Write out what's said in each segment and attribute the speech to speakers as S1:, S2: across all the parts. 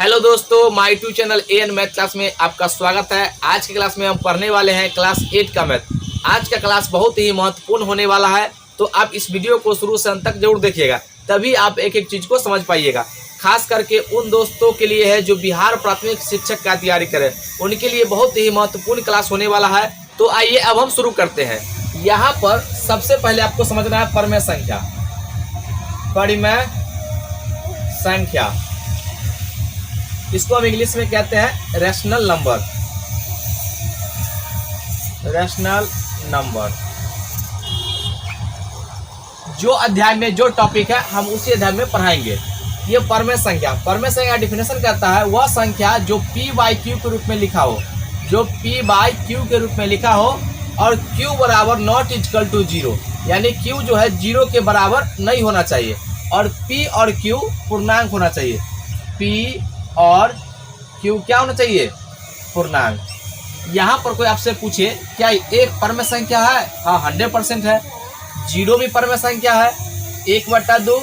S1: Hello दोस्तों, my tube channel AN math class में आपका स्वागत है। आज की क्लास में हम पढ़ने वाले हैं क्लास 8 का मैथ। आज का क्लास बहुत ही महत्वपूर्ण होने वाला है, तो आप इस वीडियो को शुरू से अंत तक जरूर देखिएगा, तभी आप एक एक चीज़ को समझ पाइएगा। खास करके उन दोस्तों के लिए है जो बिहार प्राथमिक शिक्षक का तैयारी करें, उनके लिए बहुत ही महत्वपूर्ण क्लास होने वाला है। तो आइए अब हम शुरू करते हैं। यहाँ पर सबसे पहले आपको समझना है परिमेय संख्या। परिमेय संख्या इसको हम इंग्लिश में कहते हैं रैशनल नंबर। रैशनल नंबर जो अध्याय में जो टॉपिक है हम उसी अध्याय में पढ़ाएंगे। ये परिमेय संख्या डिफिनेशन कहता है वह संख्या जो p बाई क्यू के रूप में लिखा हो, जो p बाई क्यू के रूप में लिखा हो और q बराबर नॉट इक्वल टू 0, यानी q जो है 0 के बराबर नहीं होना चाहिए और p और q पूर्णांक होना चाहिए। p और q क्या होना चाहिए? पूर्णांक। यहाँ पर कोई आपसे पूछे क्या एक परिमेय संख्या है? हाँ, 100% है। 0 भी परिमेय संख्या है। 1/2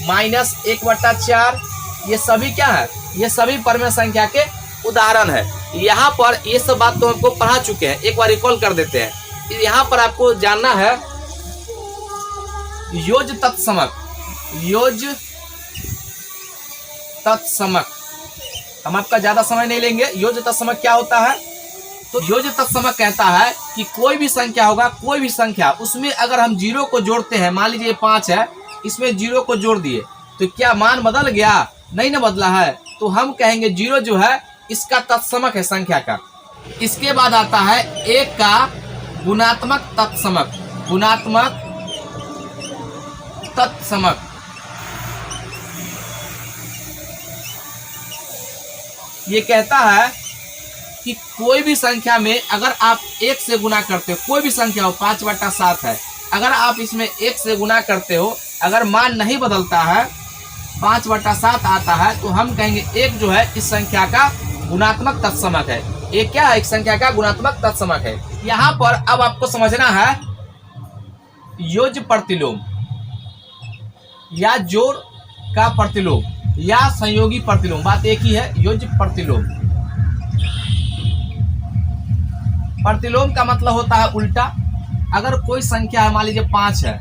S1: माइनस 1/4 ये सभी क्या है? ये सभी परिमेय संख्या के उदाहरण है। यहाँ पर ये सब बात तो हमको पढ़ा चुके हैं, एक बार रिकॉल कर देते हैं। यहाँ पर आपको जानना है योज तत्समक। योज तत्समक हम आपका ज्यादा समय नहीं लेंगे। योज तत्समक क्या होता है? तो योज तत्समक कहता है कि कोई भी संख्या होगा, कोई भी संख्या, उसमें अगर हम 0 को जोड़ते हैं, मान लीजिए 5 है, इसमें 0 को जोड़ दिए तो क्या मान बदल गया? नहीं ना बदला है, तो हम कहेंगे 0 जो है इसका तत्समक है संख्या का। इसके बाद आता है 1 का गुणात्मक तत्समक। गुणात्मक तत्समक ये कहता है कि कोई भी संख्या में अगर आप 1 से गुना करते हो, कोई भी संख्या हो, 5/7 है, अगर आप इसमें 1 से गुना करते हो, अगर मान नहीं बदलता है, 5/7 आता है, तो हम कहेंगे 1 जो है इस संख्या का गुणात्मक तत्समक है। एक क्या है? एक संख्या का गुणात्मक तत्समक है। यहाँ पर अब आपको समझना है योज प्रतिलोम या जोड़ का प्रतिलोम या संयोगी प्रतिलोम, बात एक ही है। योज प्रतिलोम, प्रतिलोम का मतलब होता है उल्टा। अगर कोई संख्या है, मान लीजिए 5 है,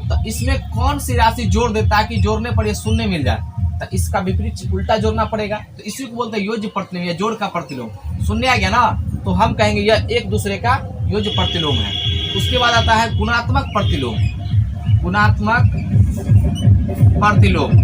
S1: तो इसमें कौन सी राशि जोड़ देता है कि जोड़ने पर ये शून्य मिल जाए, तो इसका विपरीत उल्टा जोड़ना पड़ेगा। तो इसी को बोलते हैं योज प्रतिलोम या जोड़ का प्रतिलोम। शून्य आ गया ना, तो हम कहेंगे यह एक दूसरे का योज प्रतिलोम है। उसके बाद आता है गुणात्मक प्रतिलोम। गुणात्मक प्रतिलोम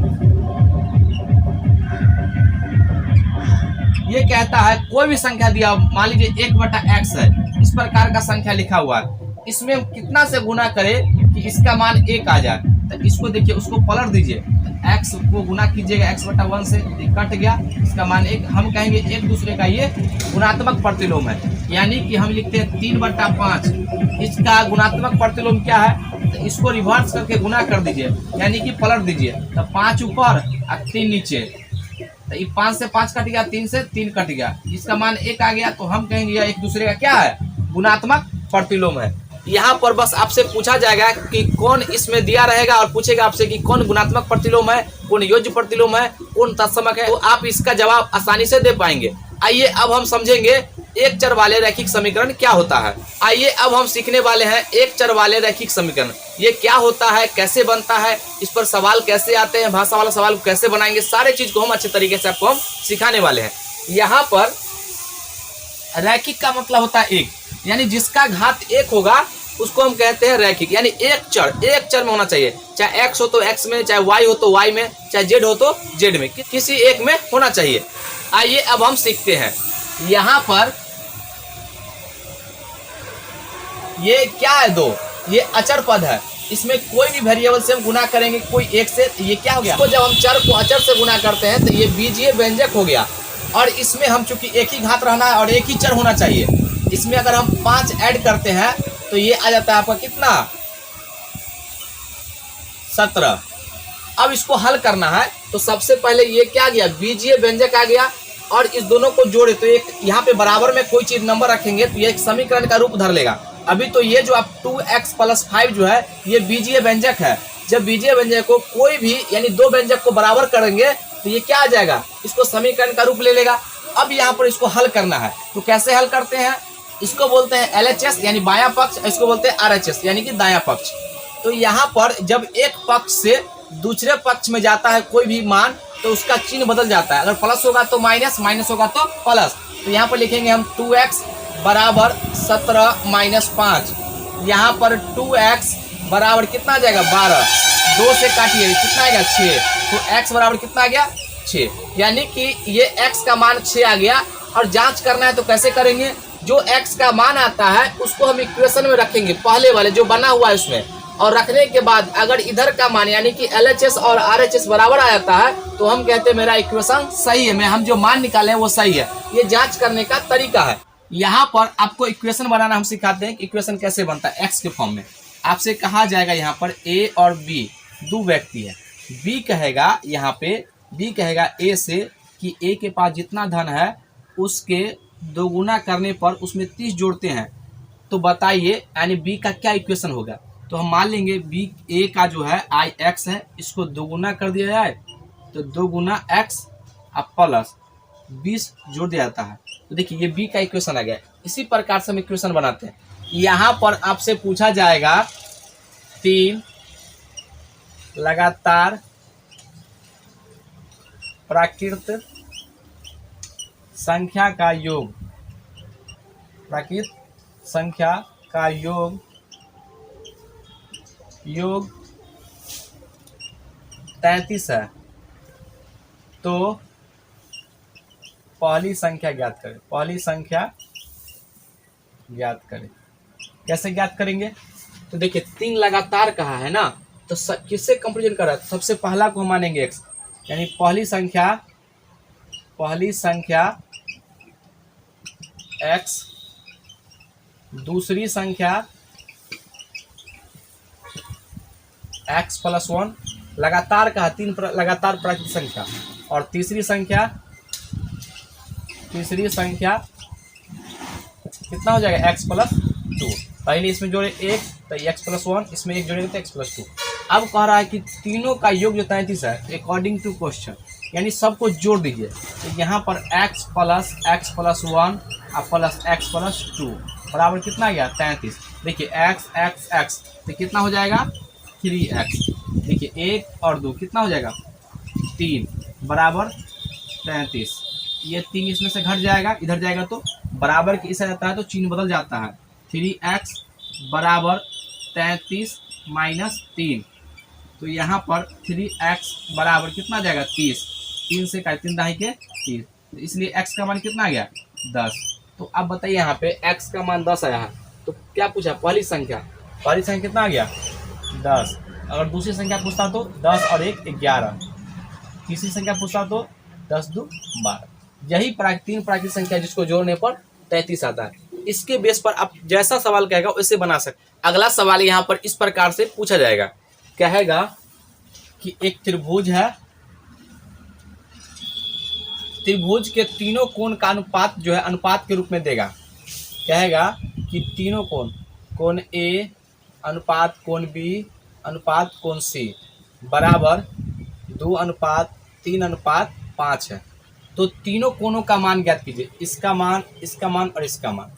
S1: ये कहता है कोई भी संख्या दिया, मान लीजिए 1/x है, इस प्रकार का संख्या लिखा हुआ है, इसमें हम कितना से गुना करें कि इसका मान 1 आ जाए, तो इसको देखिए, उसको पलट दीजिए, तो x को गुना कीजिएगा x/1 से, कट गया, इसका मान 1। हम कहेंगे एक दूसरे का ये गुणात्मक प्रतिलोम है। यानी कि हम लिखते हैं 3/5, इसका गुणात्मक प्रतिलोम क्या है? तो इसको रिवर्स करके गुना कर दीजिए, यानी कि पलट दीजिए, तो 5 ऊपर और 3 नीचे, तो 5 से 5 कट गया, 3 से 3 कट गया, इसका मान 1 आ गया, तो हम कहेंगे यह एक दूसरे का क्या है? गुणात्मक प्रतिलोम है। यहाँ पर बस आपसे पूछा जाएगा कि कौन इसमें दिया रहेगा और पूछेगा आपसे कि कौन गुणात्मक प्रतिलोम है, कौन योज्य प्रतिलोम है, कौन तत्समक है, तो आप इसका जवाब आसानी से दे पाएंगे। आइए अब हम समझेंगे एक चर वाले रैखिक समीकरण क्या होता है। आइए अब हम सीखने वाले हैं एक चर वाले रैखिक समीकरण। ये क्या होता है, कैसे बनता है, इस पर सवाल कैसे आते हैं, भाषा वाला सवाल कैसे बनाएंगे, सारे चीज को हम अच्छे तरीके से आपको हम सिखाने वाले हैं। यहाँ पर रैखिक का मतलब होता है एक, यानी जिसका घात 1 होगा उसको हम कहते हैं रैखिक। यानी एक चर में होना चाहिए, चाहे x हो तो x में, चाहे y हो तो y में, चाहे z हो तो z में, किसी एक में होना चाहिए। आइए अब हम सीखते हैं। यहाँ पर ये क्या है? 2, ये अचर पद है, इसमें कोई भी वेरिएबल से हम गुना करेंगे, कोई एक से, तो ये क्या हो गया? तो जब हम चर को अचर से गुना करते हैं तो ये बीजीय व्यंजक हो गया, और इसमें हम चूंकि एक ही घात रहना है और एक ही चर होना चाहिए, इसमें अगर हम 5 ऐड करते हैं तो ये आ जाता है आपका कितना? 17। अब इसको हल करना है, तो सबसे पहले ये क्या गया? बीजीय व्यंजक आ गया, और इस दोनों को जोड़े तो एक यहाँ पे बराबर में कोई चीज नंबर रखेंगे तो ये एक समीकरण का रूप धर लेगा। अभी तो ये जो आप 2x + 5 जो है ये बीजीय व्यंजक है। जब बीजीय व्यंजक को कोई भी यानी दो व्यंजक को बराबर करेंगे तो ये क्या आ जाएगा, इसको समीकरण का रूप ले लेगा। अब यहाँ पर इसको हल करना है, तो कैसे हल करते हैं, इसको बोलते हैं LHS यानी बायां पक्ष, इसको बोलते हैं RHS यानी कि दायां पक्ष। तो यहाँ पर जब एक पक्ष से दूसरे पक्ष में जाता है कोई भी मान, तो उसका चिन्ह बदल जाता है। अगर प्लस होगा तो माइनस, माइनस होगा तो प्लस। तो यहाँ पर लिखेंगे हम 2x बराबर 17 माइनस 5। यहाँ पर 2x बराबर कितना आ जाएगा 12, 2 से काटिए कितना आएगा 6, तो x बराबर कितना आ गया 6, यानी कि ये x का मान 6 आ गया। और जांच करना है तो कैसे करेंगे, जो x का मान आता है उसको हम इक्वेशन में रखेंगे, पहले वाले जो बना हुआ है उसमें, और रखने के बाद अगर इधर का मान यानी कि LHS और RHS बराबर आ जाता है तो हम कहते हैं मेरा इक्वेशन सही है, हम जो मान निकाले हैं वो सही है। ये जांच करने का तरीका है। यहाँ पर आपको इक्वेशन बनाना हम सिखाते हैं कि इक्वेशन कैसे बनता है x के फॉर्म में। आपसे कहा जाएगा यहाँ पर A और B दो व्यक्ति है, B कहेगा यहाँ पे, B कहेगा A से कि A के पास जितना धन है उसके दोगुना करने पर उसमें 30 जोड़ते हैं, तो बताइए यानी B का क्या इक्वेशन होगा। तो हम मान लेंगे B A का जो है IX है, इसको दोगुना कर दिया जाए तो 2 गुना x अब प्लस 20 जोड़ दिया जाता है, तो देखिए ये B का इक्वेशन आ गया। इसी प्रकार से हम इक्वेशन बनाते हैं। यहाँ पर आपसे पूछा जाएगा 3 लगातार प्राकृत संख्या का योग, प्राकृत संख्या का योग 33 है, तो पहली संख्या ज्ञात करें। पहली संख्या ज्ञात करें, कैसे ज्ञात करेंगे, तो देखिए 3 लगातार कहा है ना, तो किससे कंपेरिजन कर रहा है, सबसे पहला को हम मानेंगे x, यानी पहली संख्या x, दूसरी संख्या x प्लस 1 लगातार कहा, 3 लगातार प्राकृतिक संख्या, और तीसरी संख्या कितना हो जाएगा x प्लस 2। पहले इसमें जोड़े 1 तो x प्लस 1, इसमें 1 जोड़ेंगे तो x प्लस 2। अब कह रहा है कि तीनों का योग जो 33 है अकॉर्डिंग टू क्वेश्चन, यानी सबको जोड़ दीजिए। तो यहाँ पर x प्लस 1 और प्लस x प्लस 2 बराबर कितना आ गया 33। देखिए x तो कितना हो जाएगा 3x, देखिए 1 और 2 कितना हो जाएगा 3 बराबर 33। ये 3 इसमें से घट जाएगा, इधर जाएगा तो बराबर के इस जाता है तो चिन्ह बदल जाता है। 3x बराबर 33 माइनस 3, तो यहाँ पर 3x बराबर कितना आ जाएगा 30, 3 से का 3 दहाई के 30, तो इसलिए x का मान कितना आ गया 10। तो अब बताइए यहाँ पे x का मान 10 आया है, तो क्या पूछा पहली संख्या कितना आ गया 10। अगर दूसरी संख्या पूछता तो 10 और 1 11, तीसरी संख्या पूछता तो 10 2 12। यही 3 प्राकृतिक संख्या जिसको जोड़ने पर 33 आता है। इसके बेस पर आप जैसा सवाल कहेगा वैसे बना सकते। अगला सवाल यहाँ पर इस प्रकार से पूछा जाएगा, कहेगा कि एक त्रिभुज है, त्रिभुज के तीनों कोण का अनुपात जो है अनुपात के रूप में देगा। कहेगा कि तीनों कोण A अनुपात कोण B अनुपात कोण C बराबर 2:3:5 है। तो तीनों कोणों का मान ज्ञात कीजिए, इसका मान और इसका मान।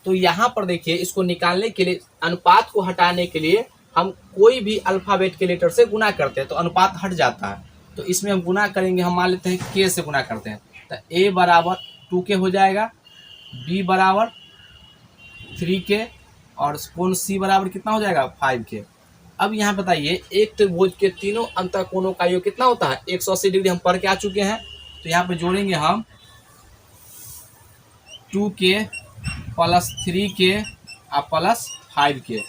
S1: तो यहाँ पर देखिए इसको निकालने के लिए, अनुपात को हटाने के लिए हम कोई भी अल्फाबेट के लेटर से गुना करते हैं तो अनुपात हट जाता है। तो इसमें हम गुना करेंगे, हम मान लेते हैं k से गुना करते हैं, तो a बराबर 2k हो जाएगा, b बराबर 3k और कोण c बराबर कितना हो जाएगा 5k। अब यहाँ बताइए एक त्रिभुज के तीनों अंतर कोणों का योग कितना होता है 180 डिग्री, हम पढ़ के आ चुके हैं। तो यहाँ पे जोड़ेंगे हम 2k प्लस 3k और प्लस 5k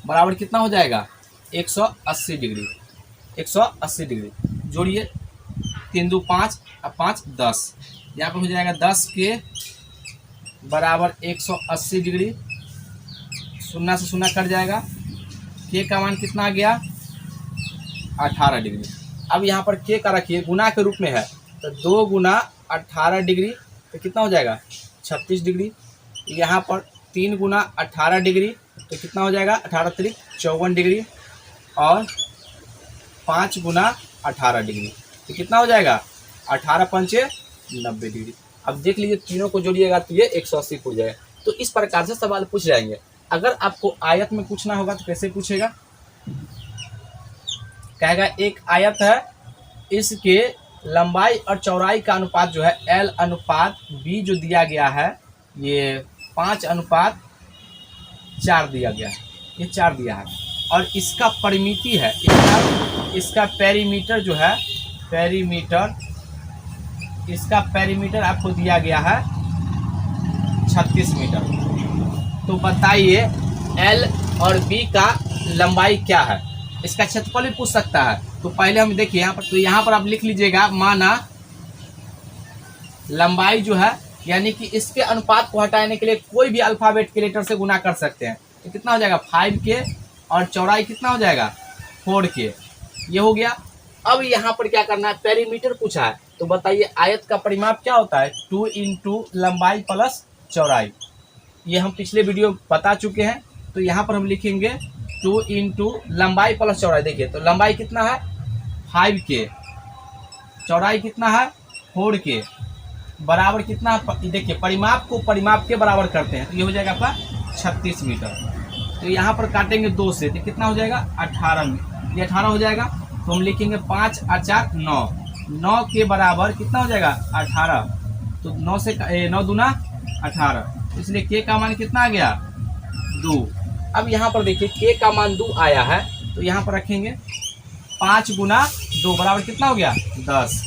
S1: बराबर कितना हो जाएगा 180 डिग्री। 180 डिग्री जोड़िए, 3 2 5 और 5 10, यहाँ पर हो जाएगा 10k बराबर 180 डिग्री, 0 से 0 कट जाएगा, k का मान कितना आ गया 18 डिग्री। अब यहाँ पर k का रखिए गुना के रूप में है, तो 2 गुना 18 डिग्री तो कितना हो जाएगा 36 डिग्री। यहाँ पर 3 गुना 18 डिग्री तो कितना हो जाएगा 18 3 54 डिग्री, और 5 गुना 18 डिग्री तो कितना हो जाएगा 18 पंचे 90 डिग्री। अब देख लीजिए तीनों को जोड़िएगा तो ये 180 हो जाएगा। तो इस प्रकार से सवाल पूछ जाएंगे। अगर आपको आयत में पूछना होगा तो कैसे पूछेगा, कहेगा एक आयत है, इसके लंबाई और चौड़ाई का अनुपात जो है L अनुपात B जो दिया गया है ये 5:4 दिया गया है, ये 4 दिया है। और इसका परिमिति है, इसका पेरीमीटर जो है, इसका पेरीमीटर आपको दिया गया है 36 मीटर। तो बताइए L और B का लंबाई क्या है। इसका क्षेत्रफल भी पूछ सकता है। तो पहले हम देखिए यहाँ पर, तो यहाँ पर आप लिख लीजिएगा, माना लंबाई जो है यानी कि इसके अनुपात को हटाने के लिए कोई भी अल्फाबेट के लेटर से गुना कर सकते हैं। तो कितना हो जाएगा 5K, और चौड़ाई कितना हो जाएगा 4K, ये हो गया। अब यहाँ पर क्या करना है, पेरीमीटर पूछा है। तो बताइए आयत का परिमाप क्या होता है, 2 इंटू लंबाई प्लस चौड़ाई। ये हम पिछले वीडियो बता चुके हैं। तो यहाँ पर हम लिखेंगे 2 इंटू लंबाई प्लस चौड़ाई। देखिए तो लंबाई कितना है 5K, चौड़ाई कितना है 4K, बराबर कितना है, देखिए परिमाप को परिमाप के बराबर करते हैं तो ये हो जाएगा आपका 36 मीटर। तो यहाँ पर काटेंगे 2 से तो कितना हो जाएगा 18, ये 18 हो जाएगा। तो हम लिखेंगे 5 और 4 9, 9 के बराबर कितना हो जाएगा 18। तो 9 से 9 दूना 18, इसलिए K का मान कितना आ गया 2। अब यहाँ पर देखिए K का मान 2 आया है। तो यहाँ पर रखेंगे 5 गुना 2 बराबर कितना हो गया 10,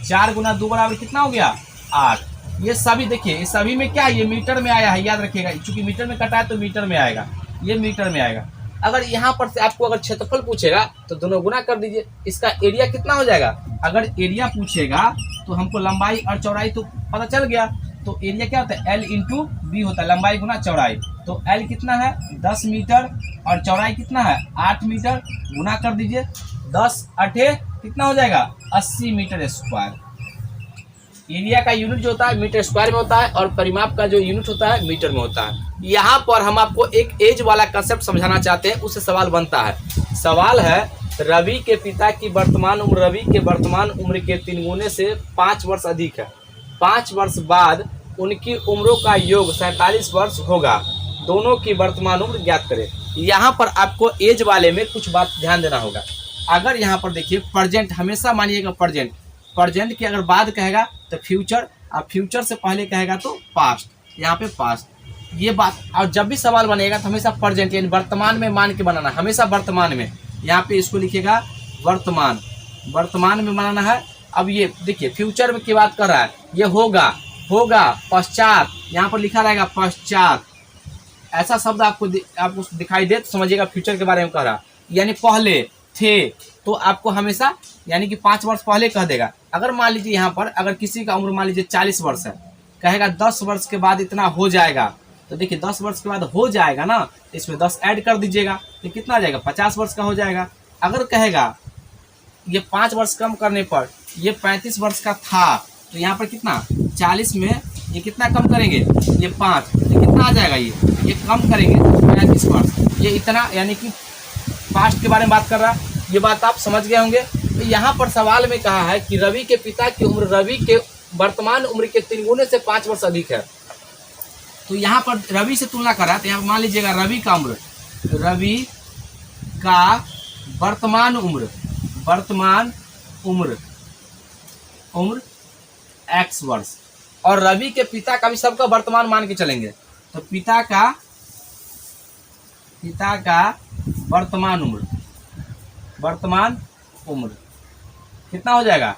S1: 4 गुना 2 बराबर कितना हो गया 8। ये सभी देखिए, ये सभी में क्या है, ये मीटर में आया है, याद रखिएगा। चूंकि मीटर में कटा है तो मीटर में आएगा, ये मीटर में आएगा। अगर यहाँ पर से आपको अगर क्षेत्रफल पूछेगा तो दोनों गुना कर दीजिए। इसका एरिया कितना हो जाएगा, अगर एरिया पूछेगा तो हमको लंबाई और चौड़ाई तो पता चल गया। तो एरिया क्या होता है L इंटू B होता है, लंबाई गुना चौड़ाई। तो L कितना है 10 मीटर और चौड़ाई कितना है 8 मीटर, गुना कर दीजिए। 10 8 कितना हो जाएगा 80 मीटर स्क्वायर। एरिया का यूनिट जो होता है मीटर स्क्वायर में होता है और परिमाप का जो यूनिट होता है मीटर में होता है। यहाँ पर हम आपको एक एज वाला कंसेप्ट समझाना चाहते हैं, उससे सवाल बनता है। सवाल है रवि के पिता की वर्तमान उम्र रवि के वर्तमान उम्र के 3 गुने से 5 वर्ष अधिक है। 5 वर्ष बाद उनकी उम्रों का योग 47 वर्ष होगा। दोनों की वर्तमान उम्र ज्ञात करें। यहाँ पर आपको एज वाले में कुछ बात ध्यान देना होगा। अगर यहाँ पर देखिए प्रेजेंट, हमेशा मानिएगा प्रेजेंट की अगर बाद कहेगा तो फ्यूचर, और फ्यूचर से पहले कहेगा तो पास्ट, यहाँ पे पास्ट, ये बात। और जब भी सवाल बनेगा तो हमेशा प्रेजेंट यानी वर्तमान में मान के बनाना, हमेशा वर्तमान में। यहाँ पे इसको लिखेगा वर्तमान, वर्तमान में बनाना है। अब ये देखिए फ्यूचर में की बात कर रहा है, ये होगा पश्चात, यहाँ पर लिखा रहेगा पश्चात। ऐसा शब्द आपको दिखाई दे तो समझिएगा फ्यूचर के बारे में कह रहा, यानी पहले थे तो आपको हमेशा यानी कि 5 वर्ष पहले कह देगा। अगर मान लीजिए यहाँ पर अगर किसी का उम्र मान लीजिए 40 वर्ष है, कहेगा 10 वर्ष के बाद इतना हो जाएगा। तो देखिए 10 वर्ष के बाद हो जाएगा ना, इसमें 10 ऐड कर दीजिएगा तो कितना आ जाएगा 50 वर्ष का हो जाएगा। अगर कहेगा ये 5 वर्ष कम करने पर ये 35 वर्ष का था, तो यहाँ पर कितना 40 में ये कितना कम करेंगे, ये 5, तो कितना आ जाएगा, ये कम करेंगे 35 वर्ष। ये इतना यानी कि पास्ट के बारे में बात कर रहा है। ये बात आप समझ गए होंगे। तो यहाँ पर सवाल में कहा है कि रवि के पिता की उम्र रवि के वर्तमान उम्र के 3 गुने से 5 वर्ष अधिक है। तो यहाँ पर रवि से तुलना कर रहा है। तो यहाँ मान लीजिएगा रवि का उम्र, रवि का वर्तमान उम्र x वर्ष, और रवि के पिता का भी सबका वर्तमान मान के चलेंगे। तो पिता का वर्तमान उम्र कितना हो जाएगा,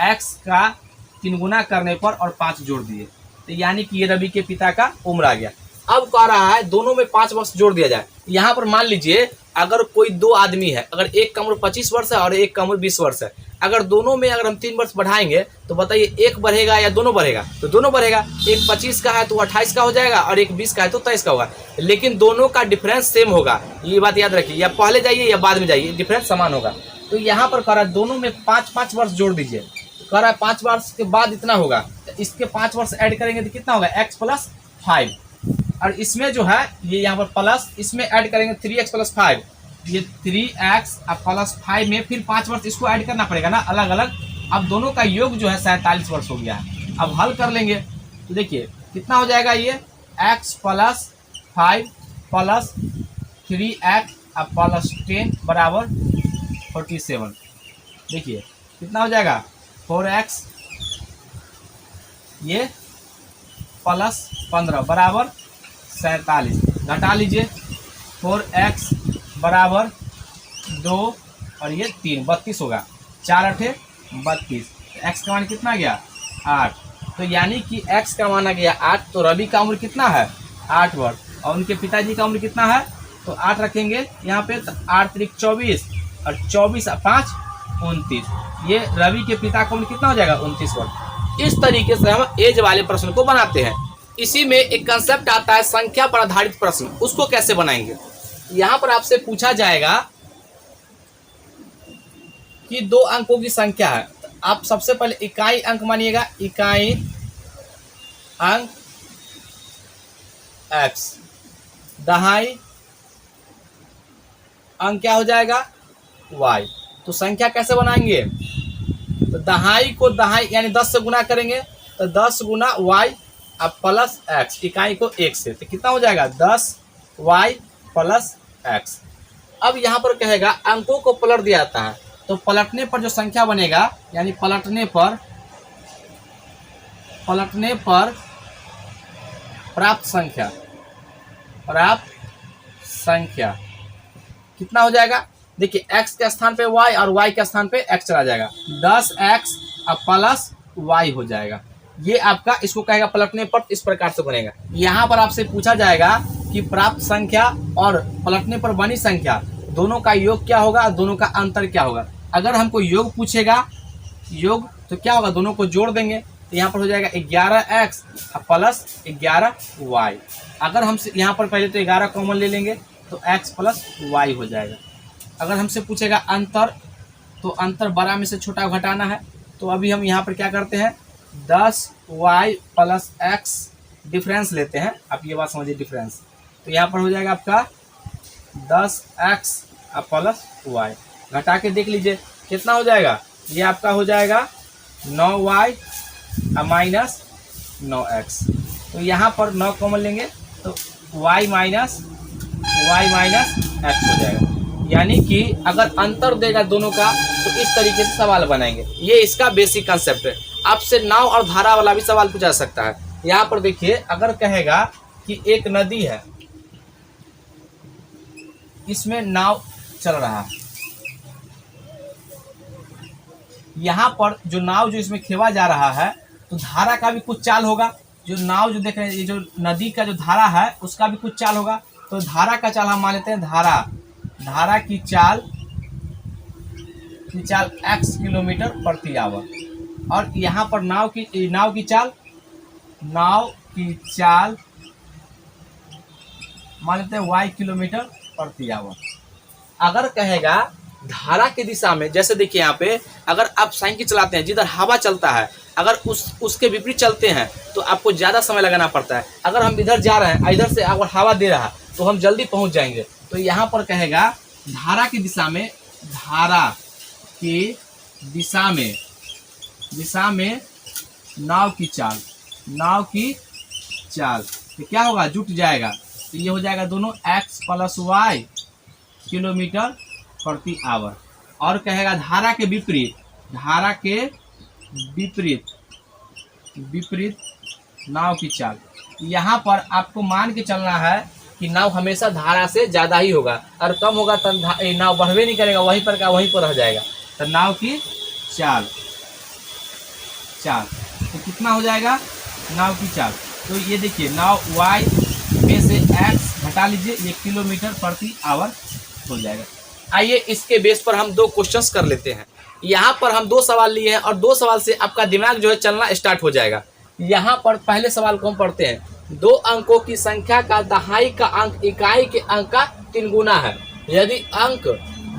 S1: x का 3 गुना करने पर और 5 जोड़ दिए, तो यानी कि ये रवि के पिता का उम्र आ गया। अब कह रहा है दोनों में 5 वर्ष जोड़ दिया जाए। यहाँ पर मान लीजिए अगर कोई 2 आदमी है, अगर एक का उम्र 25 वर्ष है और एक का उम्र 20 वर्ष है, अगर दोनों में अगर हम 3 वर्ष बढ़ाएंगे तो बताइए एक बढ़ेगा या दोनों बढ़ेगा, तो दोनों बढ़ेगा। एक 25 का है तो 28 का हो जाएगा और एक 20 का है तो 23 का होगा, लेकिन दोनों का डिफरेंस सेम होगा। ये बात याद रखिए, या पहले जाइए या बाद में जाइए, डिफरेंस समान होगा। तो यहाँ पर कह रहा है दोनों में 5-5 वर्ष जोड़ दीजिए। कह रहा है 5 वर्ष के बाद इतना होगा, तो इसके 5 वर्ष ऐड करेंगे तो कितना होगा x + 5, और इसमें जो है ये यहाँ पर प्लस, इसमें ऐड करेंगे 3x + 5, ये 3x + 5 में फिर 5 वर्ष इसको ऐड करना पड़ेगा ना, अलग अलग अब दोनों का योग जो है 47 वर्ष हो गया है। अब हल कर लेंगे तो देखिए कितना हो जाएगा, ये x plus 5 plus 3x plus 10 बराबर 47। देखिए कितना हो जाएगा 4x ये प्लस 15 बराबर 47। घटा लीजिए 4x बराबर 2 और ये 3 32 होगा, 4 8 32। x का मान कितना गया 8, तो यानी कि x का माना गया 8। तो रवि का उम्र कितना है 8 वर्ष और उनके पिताजी का उम्र कितना है, तो 8 रखेंगे यहाँ पे, तो 8 त्रिक 24 और 24 5 29। ये रवि के पिता का उम्र कितना हो जाएगा 29 वर्ष। इस तरीके से हम एज वाले प्रश्न को बनाते हैं। इसी में एक कंसेप्ट आता है संख्या पर आधारित प्रश्न, उसको कैसे बनाएंगे। यहाँ पर आपसे पूछा जाएगा कि 2 अंकों की संख्या है, तो आप सबसे पहले इकाई अंक मानिएगा, इकाई अंक x, दहाई अंक क्या हो जाएगा y। तो संख्या कैसे बनाएंगे, तो दहाई को दहाई यानी 10 से गुना करेंगे, तो 10 गुना y अब प्लस x, इकाई को 1 से, तो कितना हो जाएगा 10y प्लस x। अब यहाँ पर कहेगा अंकों को पलट दिया जाता है, तो पलटने पर जो संख्या बनेगा, यानी पलटने पर प्राप्त संख्या कितना हो जाएगा। देखिए x के स्थान पे y और y के स्थान पे x चला जाएगा, 10x अब प्लस y हो जाएगा। ये आपका इसको कहेगा पलटने पर, इस प्रकार से बनेगा। यहाँ पर आपसे पूछा जाएगा कि प्राप्त संख्या और पलटने पर बनी संख्या दोनों का योग क्या होगा, दोनों का अंतर क्या होगा। अगर हमको योग पूछेगा, योग तो क्या होगा, दोनों को जोड़ देंगे, तो यहाँ पर हो जाएगा 11x प्लस 11y। अगर हमसे यहाँ पर पहले तो 11 कॉमन ले लेंगे, तो x प्लस y हो जाएगा। अगर हमसे पूछेगा अंतर, तो अंतर बड़ा में से छोटा घटाना है, तो अभी हम यहाँ पर क्या करते हैं 10y प्लस x डिफरेंस लेते हैं। आप ये बात समझिए डिफरेंस, तो यहाँ पर हो जाएगा आपका 10x प्लस y। घटा के देख लीजिए कितना हो जाएगा, ये आपका हो जाएगा 9y माइनस 9x। तो यहाँ पर 9 कॉमन लेंगे, तो y माइनस x हो जाएगा। यानी कि अगर अंतर देगा दोनों का, तो इस तरीके से सवाल बनाएंगे। ये इसका बेसिक कंसेप्ट है। आपसे नाव और धारा वाला भी सवाल पूछा सकता है। यहाँ पर देखिए अगर कहेगा कि एक नदी है, इसमें नाव चल रहा है, यहाँ पर जो नाव जो इसमें खेवा जा रहा है, तो धारा का भी कुछ चाल होगा। जो नाव जो देख रहे हैं, ये जो नदी का जो धारा है उसका भी कुछ चाल होगा। तो धारा का चाल हम मान लेते हैं, धारा की चाल x किलोमीटर प्रति आवर। और यहाँ पर नाव की चाल मान लेते हैं y किलोमीटर प्रति आवर। अगर कहेगा धारा की दिशा में, जैसे देखिए यहाँ पे अगर आप साइकिल चलाते हैं, जिधर हवा चलता है, अगर उसके विपरीत चलते हैं तो आपको ज़्यादा समय लगाना पड़ता है। अगर हम इधर जा रहे हैं, इधर से अगर हवा दे रहा है, तो हम जल्दी पहुँच जाएंगे। तो यहाँ पर कहेगा धारा की दिशा में नाव की चाल तो क्या होगा, जुट जाएगा। तो ये हो जाएगा दोनों x प्लस y किलोमीटर प्रति आवर। और कहेगा धारा के विपरीत नाव की चाल। यहाँ पर आपको मान के चलना है कि नाव हमेशा धारा से ज़्यादा ही होगा, और कम होगा तो नाव बढ़वे नहीं करेगा, वहीं पर रह जाएगा। तो नाव की चाल तो कितना हो जाएगा नाव की चाल। तो ये देखिए नाव y में से x घटा लीजिए, ये किलोमीटर प्रति आवर हो जाएगा। आइए इसके बेस पर हम 2 क्वेश्चंस कर लेते हैं। यहाँ पर हम 2 सवाल लिए हैं और 2 सवाल से आपका दिमाग जो है चलना स्टार्ट हो जाएगा। यहाँ पर पहले सवाल को हम पढ़ते हैं। 2 अंकों की संख्या का दहाई का अंक इकाई के अंक का 3 गुना है। यदि अंक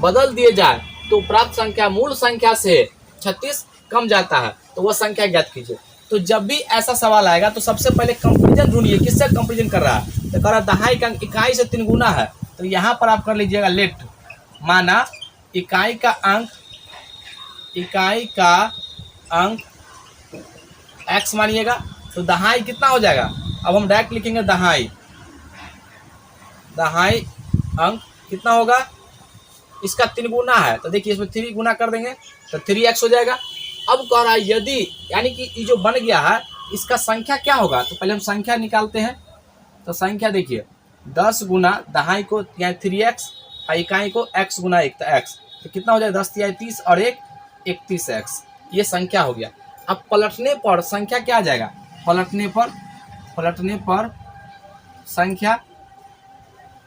S1: बदल दिए जाए तो प्राप्त संख्या मूल संख्या से 36 कम जाता है, तो वह संख्या ज्ञात कीजिए। तो जब भी ऐसा सवाल आएगा तो सबसे पहले कंपेरिजन ढूंढिए, किससे कंपेरिजन कर रहा है। तो कह रहा दहाई का अंक इकाई से 3 गुना है, तो यहाँ पर आप कर लीजिएगा लेफ्ट, माना इकाई का अंक x मानिएगा, तो दहाई कितना हो जाएगा, अब हम डायरेक्ट लिखेंगे दहाई, दहाई अंक कितना होगा, इसका 3 गुना है तो देखिए इसमें 3 गुना कर देंगे तो 3x हो जाएगा। अब कह रहा है यदि, यानी कि ये जो बन गया है इसका संख्या क्या होगा, तो पहले हम संख्या निकालते हैं। तो संख्या देखिए 10 गुना दहाई को या 3x और इकाई को x गुना 1 तो x, तो कितना हो जाएगा 10 तिहाई 30 और 1 31x, ये संख्या हो गया। अब पलटने पर संख्या क्या आ जाएगा, पलटने पर संख्या,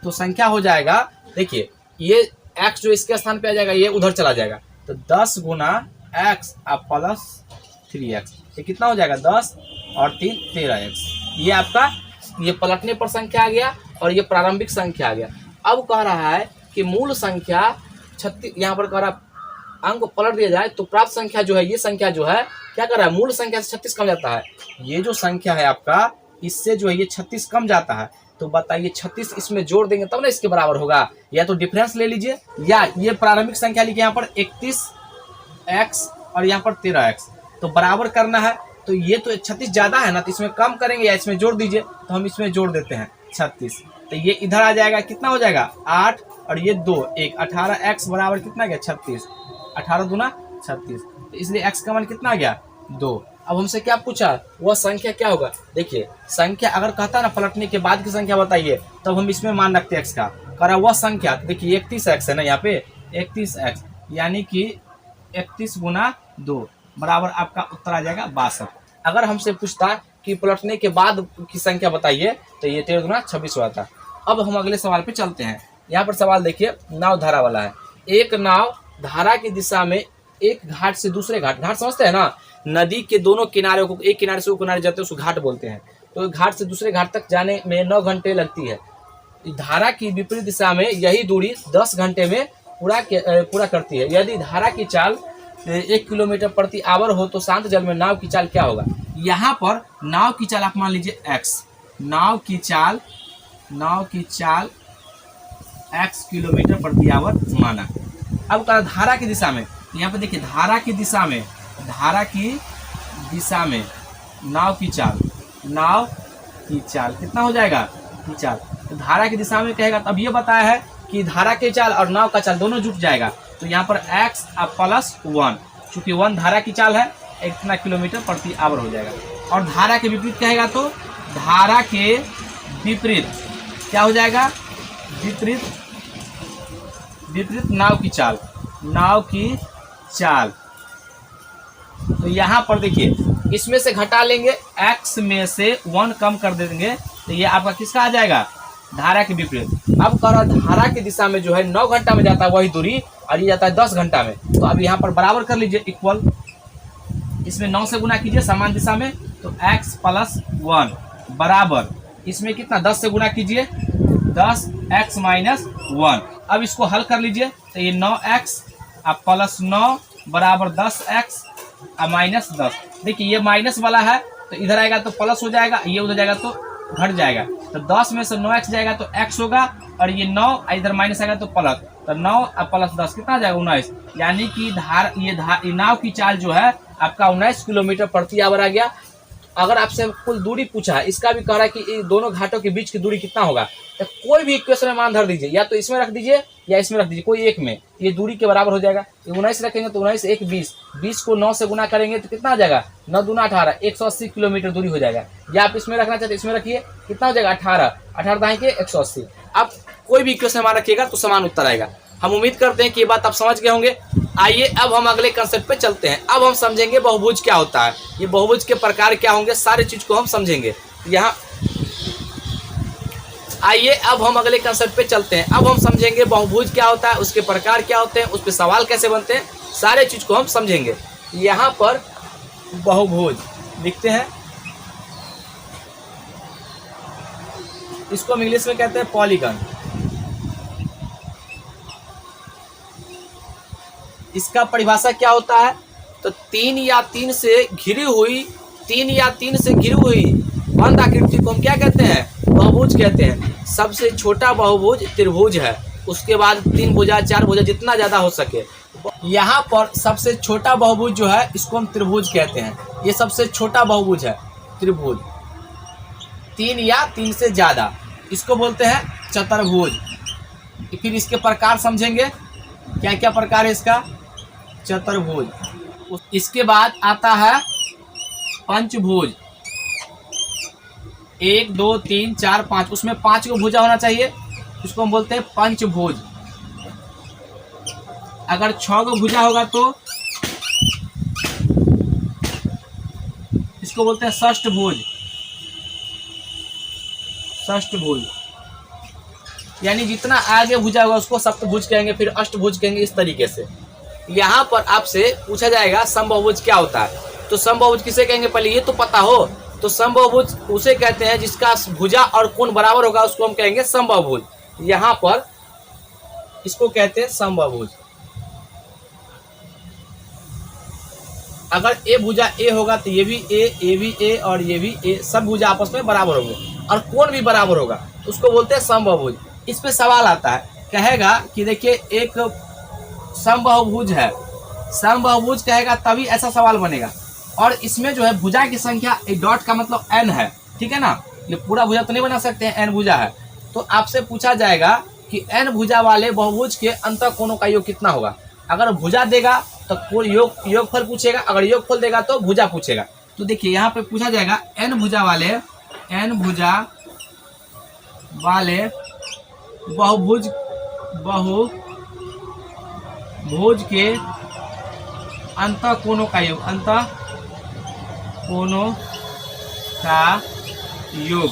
S1: तो संख्या हो जाएगा देखिए ये x जो इसके स्थान पे आ जाएगा ये उधर चला जाएगा, तो 10 गुना x अब प्लस 3x, ये कितना हो जाएगा 10 और 3 13x, ये आपका ये पलटने पर संख्या आ गया और ये प्रारंभिक संख्या आ गया। अब कह रहा है कि मूल संख्या 36, यहाँ पर कह रहा अंक पलट दिया जाए तो प्राप्त संख्या जो है, ये संख्या जो है क्या कर रहा है, मूल संख्या से 36 कम जाता है, ये जो संख्या है आपका इससे जो है ये 36 कम जाता है, तो बताइए 36 इसमें जोड़ देंगे तब ना इसके बराबर होगा, या तो डिफरेंस ले लीजिए या ये प्रारंभिक संख्या लिखिए यहाँ पर 31x और यहाँ पर 13x, तो बराबर करना है, तो ये तो 36 ज़्यादा है ना, तो इसमें कम करेंगे या इसमें जोड़ दीजिए, तो हम इसमें जोड़ देते हैं 36, तो ये इधर आ जाएगा, कितना हो जाएगा 8 और ये 2 1 18x बराबर कितना गया 36, 18 दूना 36, तो इसलिए x का मान कितना आ गया 2। अब हमसे क्या पूछा, वह संख्या क्या होगा, देखिए संख्या अगर कहता ना पलटने के बाद की संख्या बताइए तब हम इसमें मान रखते हैं x का, कह रहा वह संख्या, देखिए 31x है ना यहाँ पे 31x, यानी कि 31 गुना 2 बराबर आपका उत्तर आ जाएगा 62। अगर हमसे पूछता कि पलटने के बाद की संख्या बताइए तो ये 13 गुना 26 हुआ था। अब हम अगले सवाल पे चलते हैं। यहाँ पर सवाल देखिए नाव धारा वाला है। एक नाव धारा की दिशा में एक घाट से दूसरे घाट, घाट समझते हैं ना, नदी के दोनों किनारे को, एक किनारे से वो किनारे जाते हैं उसको घाट बोलते हैं, तो घाट से दूसरे घाट तक जाने में 9 घंटे लगती है। धारा की विपरीत दिशा में यही दूरी 10 घंटे में पूरा करती है। यदि धारा की चाल 1 किलोमीटर प्रति आवर हो तो शांत जल में नाव की चाल क्या होगा। यहाँ पर नाव की चाल आप मान लीजिए x, नाव की चाल x किलोमीटर प्रति आवर माना। अब कहा धारा की दिशा में, यहाँ पे देखिए धारा की दिशा में नाव की चाल कितना हो जाएगा की चाल, तो धारा की दिशा में कहेगा, तब ये बताया है कि धारा की चाल और नाव का चाल दोनों जुट जाएगा, तो यहाँ पर x प्लस 1, चूंकि 1 धारा की चाल है, इतना किलोमीटर प्रति आवर हो जाएगा। और धारा के विपरीत कहेगा तो धारा के विपरीत क्या हो जाएगा, विपरीत नाव की चाल। तो यहाँ पर देखिए इसमें से घटा लेंगे, x में से 1 कम कर देंगे, तो ये आपका किसका आ जाएगा, धारा के विपरीत। अब कह रहा धारा की दिशा में जो है 9 घंटा में जाता है वही दूरी, और ये जाता है 10 घंटा में, तो अब यहाँ पर बराबर कर लीजिए, इक्वल, इसमें 9 से गुना कीजिए समान दिशा में, तो x प्लस 1 बराबर इसमें कितना 10 से गुना कीजिए 10x माइनस 1। अब इसको हल कर लीजिए, तो ये 9x प्लस 9 बराबर 10x माइनस 10। देखिए ये माइनस वाला है तो इधर आएगा तो प्लस हो जाएगा, ये उधर जाएगा तो घट जाएगा, तो 10 में से 9x जाएगा तो x होगा, और ये 9 इधर माइनस आएगा तो प्लस, तो 9 प्लस 10 कितना आ जाएगा 19, यानी कि ये नाव की चाल जो है आपका 19 किलोमीटर प्रति आवर आ गया। अगर आपसे कुल दूरी पूछा है, इसका भी कह रहा है कि दोनों घाटों के बीच की दूरी कितना होगा, तो कोई भी इक्वेशन में मान धर दीजिए, या तो इसमें रख दीजिए या इसमें रख दीजिए, कोई एक में, ये दूरी के बराबर हो जाएगा। 19 रखेंगे तो 19 1 20, 20 को 9 से गुना करेंगे तो कितना आ जाएगा 9 दूना 18, 180 किलोमीटर दूरी हो जाएगा। या आप इसमें रखना चाहते इसमें रखिए, कितना हो जाएगा 18 दाएं के 180। अब कोई भी इक्वेशन हमारा रखिएगा तो समान उत्तर आएगा। हम उम्मीद करते हैं कि ये बात आप समझ गए होंगे। आइए अब हम अगले कंसेप्ट पे चलते हैं। अब हम समझेंगे बहुभुज क्या होता है, ये बहुभुज के प्रकार क्या होंगे, सारे चीज को हम समझेंगे। यहाँ आइए अब हम अगले कंसेप्ट पे चलते हैं। अब हम समझेंगे बहुभुज क्या होता है, उसके प्रकार क्या होते हैं, उस पर सवाल कैसे बनते हैं, सारे चीज को हम समझेंगे। यहाँ पर बहुभुज लिखते हैं, इसको हम इंग्लिश में कहते हैं पॉलीगन। इसका परिभाषा क्या होता है, तो 3 या 3 से घिरी हुई बंद आकृति को हम क्या कहते हैं, बहुभुज कहते हैं। सबसे छोटा बहुभुज त्रिभुज है, उसके बाद 3 भुजा 4 भुजा जितना ज्यादा हो सके यहाँ पर सबसे छोटा बहुभुज जो है इसको हम त्रिभुज कहते हैं। ये सबसे छोटा बहुभुज है त्रिभुज, 3 या 3 से ज़्यादा, इसको बोलते हैं चतुर्भुज। फिर इसके प्रकार समझेंगे, क्या क्या प्रकार है इसका। चतुर्भुज, इसके बाद आता है पंचभुज, 1 2 3 4 5, उसमें 5 को भुजा होना चाहिए, इसको हम बोलते हैं पंचभुज। अगर 6 को भुजा होगा तो इसको बोलते हैं षष्ठभुज। षष्ठभुज यानी जितना आगे भुजा होगा उसको सप्तभुज कहेंगे, फिर अष्टभुज कहेंगे, इस तरीके से। यहाँ पर आपसे पूछा जाएगा समबाहुभुज क्या होता है, तो समबाहुभुज किसे कहेंगे पहले ये तो पता हो। तो समबाहुभुज उसे कहते हैं जिसका भुजा और कोण बराबर होगा, उसको हम कहेंगे समबाहुभुज। यहाँ पर इसको कहते हैं समबाहुभुज। अगर ए भुजा ए होगा तो ये भी ए और ये भी ए, सब भुजा आपस में बराबर होंगे और कोण भी बराबर होगा, उसको बोलते हैं समबाहुभुज। इस पे सवाल आता है, कहेगा कि देखिए एक समबाहुभुज है, समबाहुभुज कहेगा तभी ऐसा सवाल बनेगा। और इसमें जो है भुजा की संख्या, एक डॉट का मतलब n है, ठीक है ना, ये पूरा भुजा तो नहीं बना सकते हैं, n भुजा है। तो आपसे पूछा जाएगा कि n भुजा वाले बहुभुज के अंतः कोणों का योग कितना होगा। अगर भुजा देगा तो योगफल पूछेगा, अगर योगफल देगा तो भुजा पूछेगा। तो देखिए यहाँ पे पूछा जाएगा n भुजा वाले बहुभुज के अंतः कोणों का योग, अंतः कोणों का योग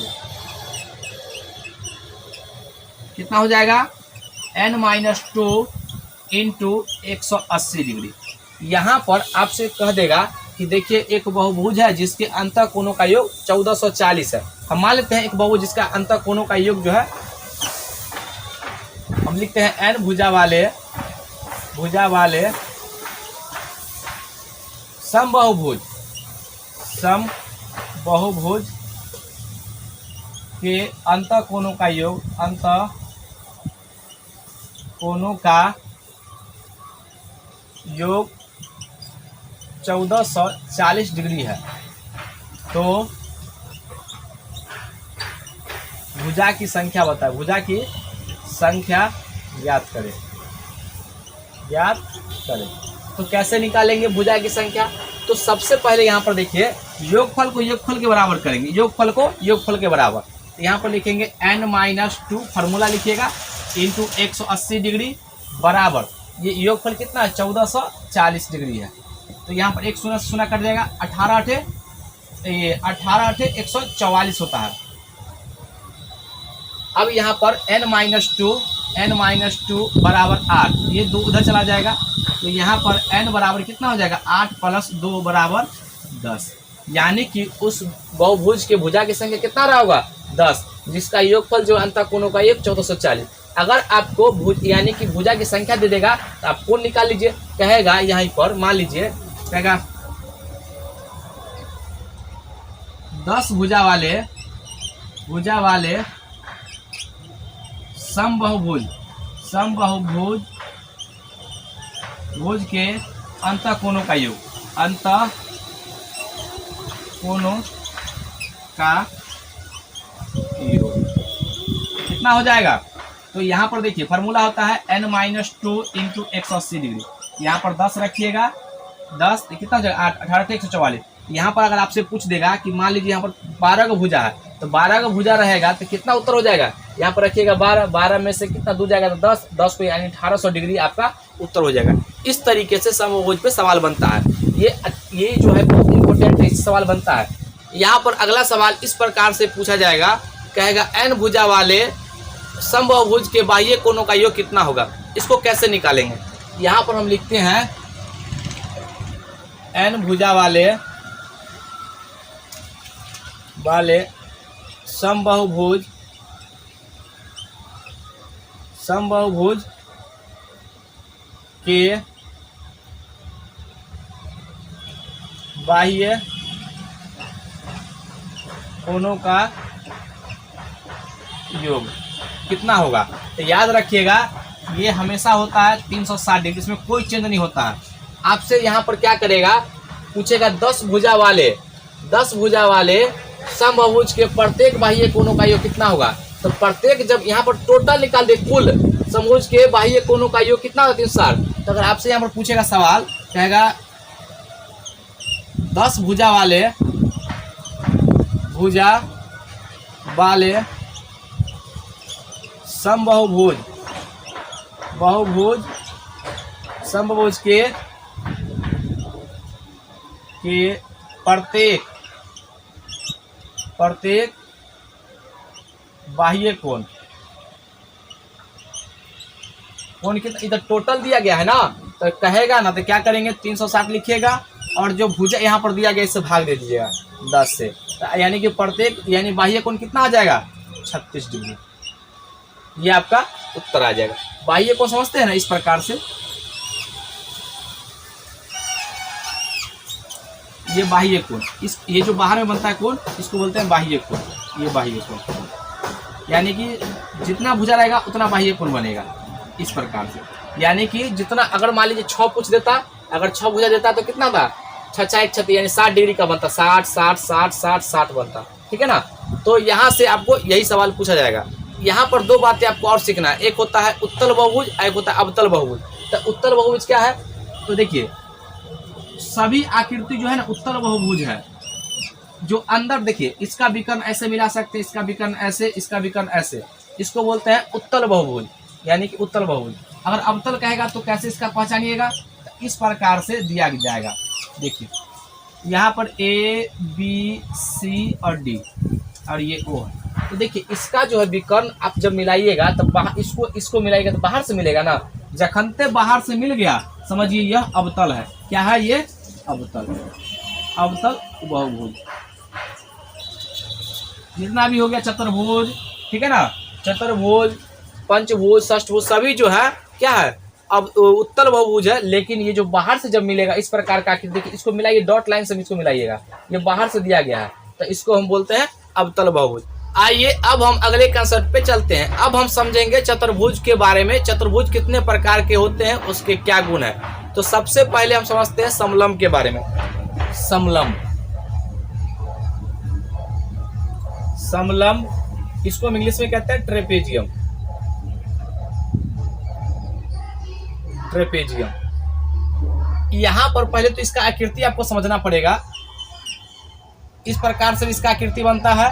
S1: कितना हो जाएगा, n-2 इंटू 180 डिग्री। यहाँ पर आपसे कह देगा कि देखिए एक बहुभुज है जिसके अंतः कोणों का योग 1440 है। हम मान लेते हैं एक बहुभुज जिसका अंतः कोणों का योग जो है, हम लिखते हैं n भुजा वाले समबाहुभुज के अंतः कोणों का योग, अंतः कोणों का योग 1440 डिग्री है। तो भुजा की संख्या बताए, भुजा की संख्या ज्ञात करें। तो कैसे निकालेंगे भुजा की संख्या। तो सबसे पहले यहाँ पर देखिए योगफल को योगफल के बराबर करेंगे, योगफल को योगफल के बराबर। तो यहाँ पर लिखेंगे n-2 फार्मूला लिखिएगा इंटू 180 डिग्री बराबर, ये योगफल कितना है 1440 डिग्री है। तो यहाँ पर एक शून्य शून्य कट जाएगा, 18 8 144 होता है। अब यहाँ पर n-2 बराबर 8, ये 2 उधर चला जाएगा। तो यहाँ पर n बराबर कितना हो जाएगा, 8 + 2 बराबर 10, यानी कि उस बहुभुज के भुजा की संख्या कितना रहा होगा 10, जिसका योगफल जो अंतः कोणों का योग 1440। अगर आपको भुज यानी कि भुजा की संख्या दे देगा तो आप कोण निकाल लीजिए। कहेगा यहाँ पर मान लीजिए, कहेगा 10 भुजा वाले समबाहुभुज के अंतः कोणों का योग, अंतः कोणों का योग कितना हो जाएगा। तो यहाँ पर देखिए फार्मूला होता है n-2 इंटू 180 डिग्री। यहाँ पर 10 रखिएगा, 10 कितना हो जाएगा 8 18 144। यहाँ पर अगर आपसे पूछ देगा कि मान लीजिए यहाँ पर 12 का भुजा है, तो 12 का भुजा रहेगा तो कितना उत्तर हो जाएगा, यहाँ पर रखिएगा 12 में से कितना दूर जाएगा तो 10 को यानी 1800 डिग्री आपका उत्तर हो जाएगा। इस तरीके से समबाहुभुज पे सवाल बनता है। ये जो है बहुत इंपॉर्टेंट सवाल बनता है। यहाँ पर अगला सवाल इस प्रकार से पूछा जाएगा, कहेगा n भुजा वाले समबाहुभुज के बाह्य कोणों का योग कितना होगा। इसको कैसे निकालेंगे, यहाँ पर हम लिखते हैं n भुजा वाले समबाहुभुज के बाह्य कोणों का योग कितना होगा। तो याद रखिएगा ये हमेशा होता है 360 डिग्री, इसमें कोई चेंज नहीं होता है। आपसे यहाँ पर क्या करेगा, पूछेगा 10 भुजा वाले समभुज के प्रत्येक बाह्य कोणों का योग कितना होगा। तो प्रत्येक जब यहाँ पर टोटल निकाल दे, कुल समभुज के बाह्य कोणों का योग कितना होगा 360। तो अगर आपसे यहाँ पर पूछेगा सवाल, कहेगा 10 भुजा वाले समभुज के प्रत्येक बाह्य कोण कितना, इधर टोटल दिया गया है ना, तो कहेगा ना, तो क्या करेंगे 360 लिखिएगा और जो भुजा यहाँ पर दिया गया इससे भाग दे दीजिएगा 10 से, तो यानी कि प्रत्येक यानी बाह्य कोण कितना आ जाएगा 36 डिग्री। ये आपका उत्तर आ जाएगा। बाह्य कोण समझते हैं ना, इस प्रकार से ये बाह्य कोण, ये जो बाहर में बनता है कोण इसको बोलते हैं बाह्य कोण। ये बाह्य कोण यानी कि जितना भुजा रहेगा उतना बाह्य कोण बनेगा, इस प्रकार से। यानी कि जितना, अगर मान लीजिए 6 पूछ देता, अगर 6 भुजा देता तो कितना था 6 6 36 यानी 60 डिग्री का बनता, 60 60 60 60 60 बनता, ठीक है ना। तो यहाँ से आपको यही सवाल पूछा जाएगा। यहाँ पर 2 बातें आपको और सीखना है, एक होता है उत्तल बहुभुज, एक होता है अवतल बहुभुज। तो उत्तल बहुभुज क्या है, तो देखिए सभी आकृति जो है ना उत्तल बहुभुज है। जो अंदर देखिए, इसका विकर्ण ऐसे मिला सकते हैं, इसका विकर्ण ऐसे, इसका विकर्ण ऐसे, इसको बोलते हैं उत्तल बहुभुज, यानी कि उत्तल बहुभुज। अगर अवतल कहेगा तो कैसे इसका पहचानिएगा, तो इस प्रकार से दिया जाएगा। देखिए यहाँ पर A B C और D और ये O है। तो देखिए इसका जो है विकर्ण आप जब मिलाइएगा तो बाहर इसको मिलाइएगा तो बाहर से मिलेगा ना, जखनते बाहर से मिल गया समझिए यह अवतल है। क्या है ये, अवतल है, अवतल बहुभुज। जितना भी हो गया चतुर्भुज, ठीक है ना, चतुर्भुज पंचभुज षष्ठभुज सभी जो है क्या है अब उत्तल बहुभुज है। लेकिन ये जो बाहर से जब मिलेगा इस प्रकार का, देखिए इसको मिलाइए, डॉट लाइन से इसको मिलाइएगा, ये बाहर से दिया गया है तो इसको हम बोलते हैं अवतल बहुभुज। आइए अब हम अगले कंसेप्ट पे चलते हैं। अब हम समझेंगे चतुर्भुज के बारे में, चतुर्भुज कितने प्रकार के होते हैं, उसके क्या गुण है। तो सबसे पहले हम समझते हैं समलंब के बारे में। समलंब इसको हम इंग्लिश में कहते हैं ट्रेपेजियम। यहाँ पर पहले तो इसका आकृति आपको समझना पड़ेगा। इस प्रकार से इसका आकृति बनता है,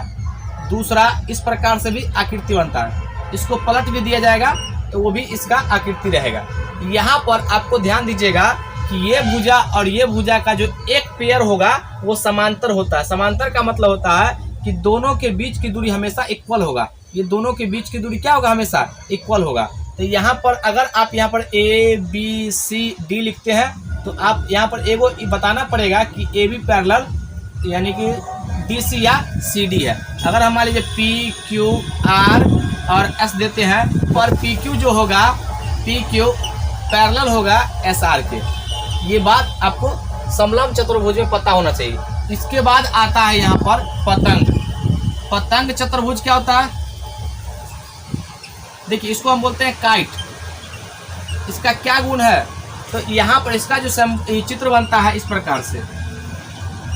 S1: दूसरा इस प्रकार से भी आकृति बनता है। इसको पलट भी दिया जाएगा तो वो भी इसका आकृति रहेगा। यहाँ पर आपको ध्यान दीजिएगा कि ये भुजा और ये भुजा का जो एक पेयर होगा वो समांतर होता है। समांतर का मतलब होता है कि दोनों के बीच की दूरी हमेशा इक्वल होगा। ये दोनों के बीच की दूरी क्या होगा, हमेशा इक्वल होगा। तो यहाँ पर अगर आप यहाँ पर A B C D लिखते हैं तो आप यहाँ पर एगो बताना पड़ेगा कि AB पैरेलल यानी कि DC या CD है। अगर हम मान लीजिए P Q R और S देते हैं, पर PQ जो होगा, PQ पैरेलल होगा SR के। ये बात आपको समलंब चतुर्भुज में पता होना चाहिए। इसके बाद आता है यहाँ पर पतंग। पतंग चतुर्भुज क्या होता है, देखिए इसको हम बोलते हैं काइट। इसका क्या गुण है, तो यहाँ पर इसका जो चित्र बनता है इस प्रकार से।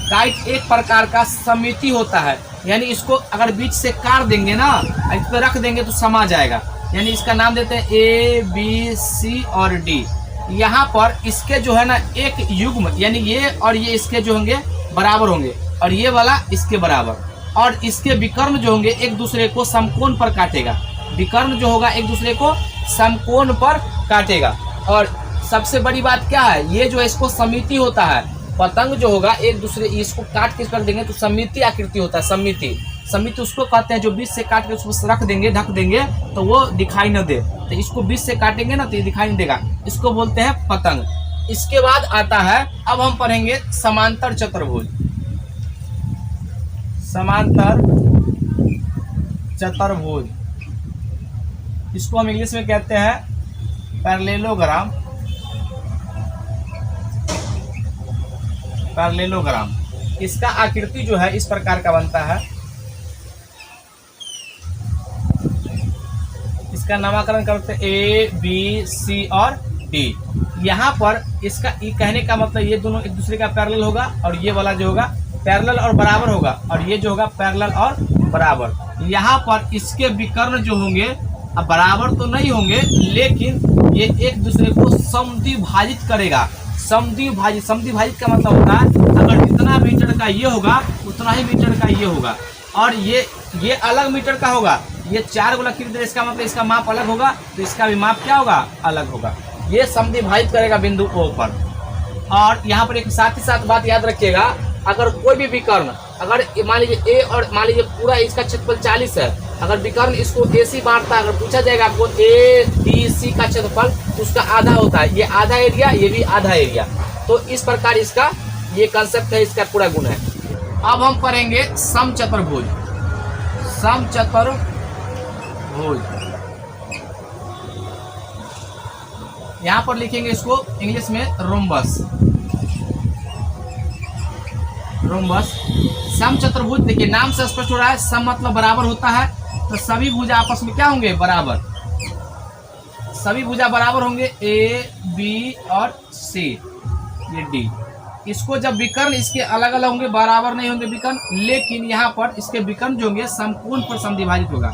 S1: काइट एक प्रकार का समिति होता है, यानी इसको अगर बीच से काट देंगे ना, इस पर रख देंगे तो समा जाएगा। यानी इसका नाम देते हैं A B C और D। यहाँ पर इसके जो है ना एक युग्म, यानी ये और ये इसके जो होंगे बराबर होंगे और ये वाला इसके बराबर, और इसके विकर्ण जो होंगे एक दूसरे को समकोण पर काटेगा। विकर्ण जो होगा एक दूसरे को समकोण पर काटेगा। और सबसे बड़ी बात क्या है, ये जो इसको समिति होता है, पतंग जो होगा एक दूसरे इसको काट के कर देंगे तो समिति आकृति होता है। समिति उसको कहते हैं जो बीच से काट के उसको रख देंगे, ढक देंगे तो वो दिखाई न दे। तो इसको बीच से काटेंगे ना तो ये दिखाई नहीं देगा, इसको बोलते हैं पतंग। इसके बाद आता है, अब हम पढ़ेंगे समांतर चतुर्भुज। समांतर चतुर्भुज इसको हम इंग्लिश में कहते हैं पैरेललोग्राम। पैरेललोग्राम इसका आकृति जो है इस प्रकार का बनता है। इसका नामकरण करते हैं ए बी सी और डी। यहाँ पर इसका कहने का मतलब ये दोनों एक दूसरे का पैरेलल होगा और ये वाला जो होगा पैरेलल और बराबर होगा, और ये जो होगा पैरेलल और बराबर। यहाँ पर इसके विकर्ण जो होंगे अब बराबर तो नहीं होंगे, लेकिन ये एक दूसरे को समद्विभाजित करेगा। समद्विभाजित का मतलब होता है अगर जितना मीटर का ये होगा उतना ही मीटर का ये होगा, और ये अलग मीटर का होगा। ये 4 गुना लकीर, इसका मतलब इसका माप अलग होगा, तो इसका भी माप क्या होगा, अलग होगा। ये समद्विभाजित करेगा बिंदु O पर। और यहाँ पर एक साथ ही साथ बात याद रखिएगा, अगर कोई भी विकर्ण, अगर मान लीजिए ए और मान लीजिए पूरा इसका क्षेत्रफल 40 है, अगर विकर्ण इसको AC बांटता है, अगर पूछा जाएगा आपको ABC का क्षेत्रफल, तो उसका आधा होता है, ये आधा एरिया, ये भी आधा एरिया। तो इस प्रकार इसका ये कंसेप्ट है, इसका पूरा गुण है। अब हम पढ़ेंगे समचतुर्भुज। समचतुर्भुज यहाँ पर लिखेंगे इसको इंग्लिश में रोम्बस। समचतुर्भुज देखिए नाम से स्पष्ट हो रहा है, सम मतलब बराबर होता है, तो सभी भुजा आपस में क्या होंगे, बराबर। सभी भुजा बराबर होंगे, A B और C, ये D। इसको जब विकर्ण इसके अलग अलग होंगे, बराबर नहीं होंगे विकर्ण, लेकिन यहाँ पर इसके विकर्ण जो होंगे समकोण पर समद्विभाजित होगा,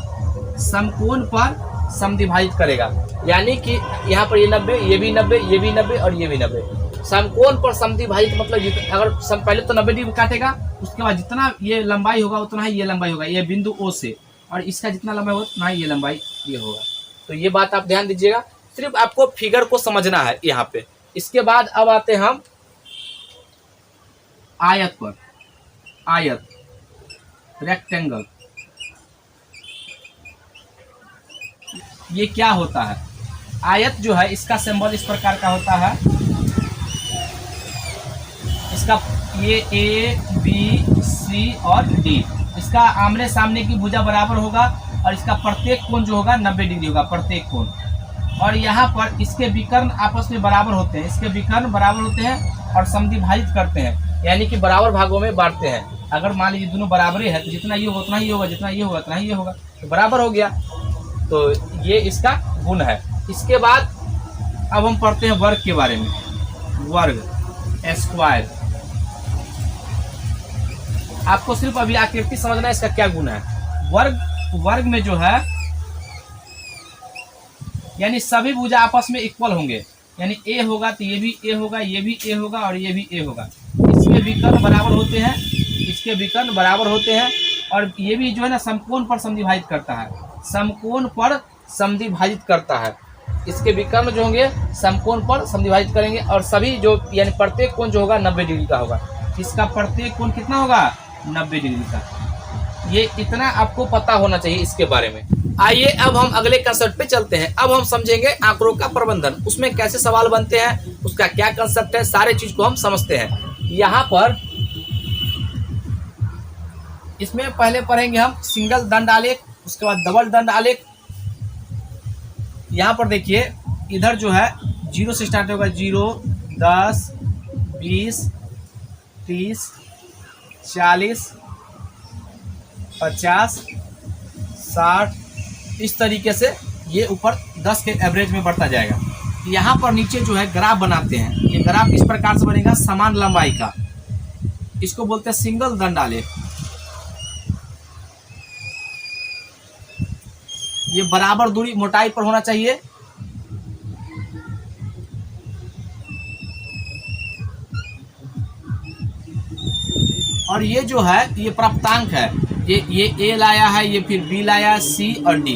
S1: समकोण पर समद्विभाजित करेगा। यानी कि यहाँ पर ये 90, ये भी 90, ये भी 90 और ये भी 90। समकोण पर समद्विभाजित मतलब अगर पहले तो 90 डिग्री काटेगा, उसके बाद जितना ये लंबाई होगा उतना ही ये लंबाई होगा, ये बिंदु O से, और इसका जितना लंबाई होगा उतना ही ये लंबाई ये होगा। तो ये बात आप ध्यान दीजिएगा, सिर्फ आपको फिगर को समझना है यहाँ पे। इसके बाद अब आते हैं हम आयत पर। आयत, रेक्टेंगल, ये क्या होता है? आयत जो है इसका सिंबल इस प्रकार का होता है, इसका ये A B C और D, इसका आमने सामने की भुजा बराबर होगा, और इसका प्रत्येक कोण जो होगा 90 डिग्री होगा, प्रत्येक कोण। और यहाँ पर इसके विकर्ण आपस में बराबर होते हैं, इसके विकर्ण बराबर होते हैं और समद्विभाजित करते हैं, यानी कि बराबर भागों में बांटते हैं। अगर मान लीजिए दोनों बराबर है तो जितना ये होगा उतना ही होगा, जितना ये होगा उतना ही ये होगा, तो बराबर हो गया। तो ये इसका गुण है। इसके बाद अब हम पढ़ते हैं वर्ग के बारे में। वर्ग, स्क्वायर। आपको सिर्फ अभी आकृति समझना है इसका क्या गुण है। वर्ग में जो है यानी सभी भुजा आपस में इक्वल होंगे, यानी ए होगा तो ये भी ए होगा, ये भी ए होगा और ये भी ए होगा। इसके विकर्ण बराबर होते हैं, इसके विकर्ण बराबर होते हैं, और ये भी जो है ना समकोण पर समद्विभाजित करता है, समकोण पर समद्विभाजित करता है। इसके विकर्ण जो होंगे समकोण पर समद्विभाजित करेंगे, और सभी जो यानी प्रत्येक कोण जो होगा 90 डिग्री का होगा। इसका प्रत्येक कोण कितना होगा, 90 डिग्री का। ये इतना आपको पता होना चाहिए इसके बारे में। आइए अब हम अगले कंसेप्ट पे चलते हैं। अब हम समझेंगे आंकड़ों का प्रबंधन, उसमें कैसे सवाल बनते हैं, उसका क्या कंसेप्ट है, सारे चीज को हम समझते हैं। यहाँ पर इसमें पहले पढ़ेंगे हम सिंगल दंड आलेख, उसके बाद डबल दंड आलेख। यहाँ पर देखिए इधर जो है 0 से स्टार्ट होगा, 0, 10, 20, 30, 40, 50, 60, इस तरीके से ये ऊपर 10 के एवरेज में बढ़ता जाएगा। यहाँ पर नीचे जो है ग्राफ बनाते हैं, ये ग्राफ इस प्रकार से बनेगा समान लंबाई का, इसको बोलते हैं सिंगल दंड आलेख। ये बराबर दूरी मोटाई पर होना चाहिए। और ये जो है ये प्राप्तांक है, ये A लाया है, ये फिर B लाया है, C और D,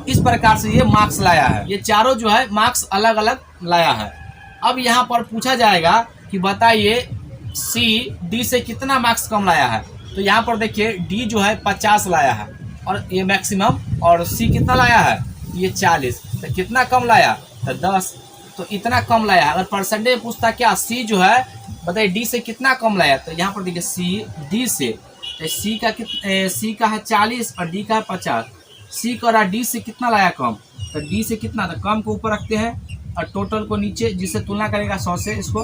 S1: इस प्रकार से ये मार्क्स लाया है। ये चारों जो है मार्क्स अलग अलग लाया है। अब यहाँ पर पूछा जाएगा कि बताइए C D से कितना मार्क्स कम लाया है। तो यहाँ पर देखिए D जो है 50 लाया है और ये मैक्सिमम, और C कितना लाया है, ये 40, तो कितना कम लाया, तो 10, तो इतना कम लाया। अगर परसेंटेज पूछता क्या C जो है बताइए D से कितना कम लाया, तो यहाँ पर देखिए C D से, C का है 40 और D का है 50। C का और D से कितना लाया कम, तो D से कितना, तो कम को ऊपर रखते हैं और टोटल को नीचे, जिससे तुलना करेगा 100 से, इसको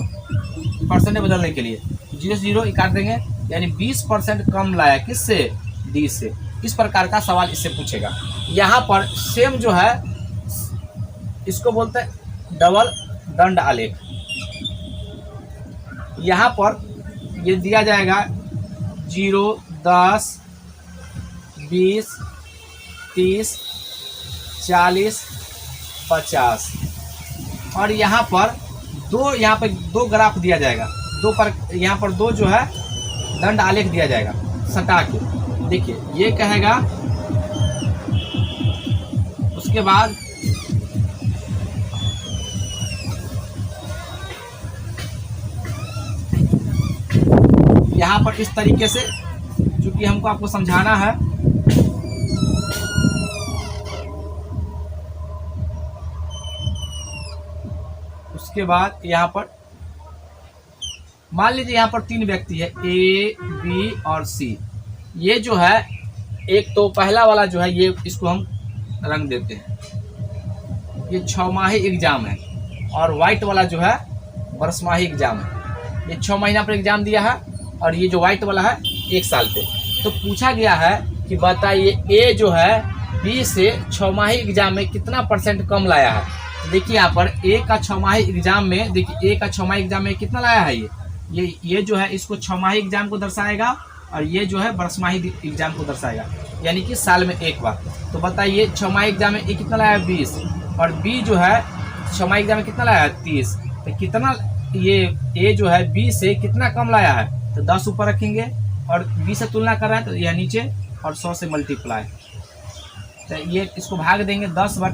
S1: परसेंटेज बदलने के लिए 0 से 0 काट देंगे, यानी 20% कम लाया किससे, D से। इस प्रकार का सवाल इससे पूछेगा। यहाँ पर सेम जो है इसको बोलते हैं डबल दंड आलेख। यहाँ पर ये दिया जाएगा 0, 10, 20, 30, 40, 50 और यहाँ पर दो ग्राफ दिया जाएगा, यहाँ पर दो जो है दंड आलेख दिया जाएगा सटा के। देखिए ये कहेगा, उसके बाद यहाँ पर इस तरीके से, चूंकि हमको आपको समझाना है, उसके बाद यहाँ पर मान लीजिए यहाँ पर 3 व्यक्ति है A, B और C। ये जो है एक तो पहला वाला जो है ये, इसको हम रंग देते हैं, ये 6 माही एग्जाम है और वाइट वाला जो है बरसमाही एग्जाम है। ये 6 महीना पर एग्जाम दिया है और ये जो वाइट वाला है 1 साल पे। तो पूछा गया है कि बताइए A जो है B से 6 माही एग्जाम में कितना % कम लाया है। देखिए यहाँ पर A का 6 माही एग्जाम में, देखिए A का 6 माही एग्जाम में कितना लाया है, ये जो है इसको 6 माही एग्जाम को दर्शाएगा और ये जो है बरसमाही एग्जाम को दर्शाएगा, यानी कि साल में एक बार। तो बताइए 6 माही एग्जाम में A कितना लाया है 20 और B जो है 6 माही एग्जाम में कितना लाया है 30। तो कितना ये A जो है B से कितना कम लाया है, तो 10 ऊपर रखेंगे और B से तुलना कर रहा है तो यह नीचे और 100 से मल्टीप्लाई। तो ये इसको भाग देंगे 100/3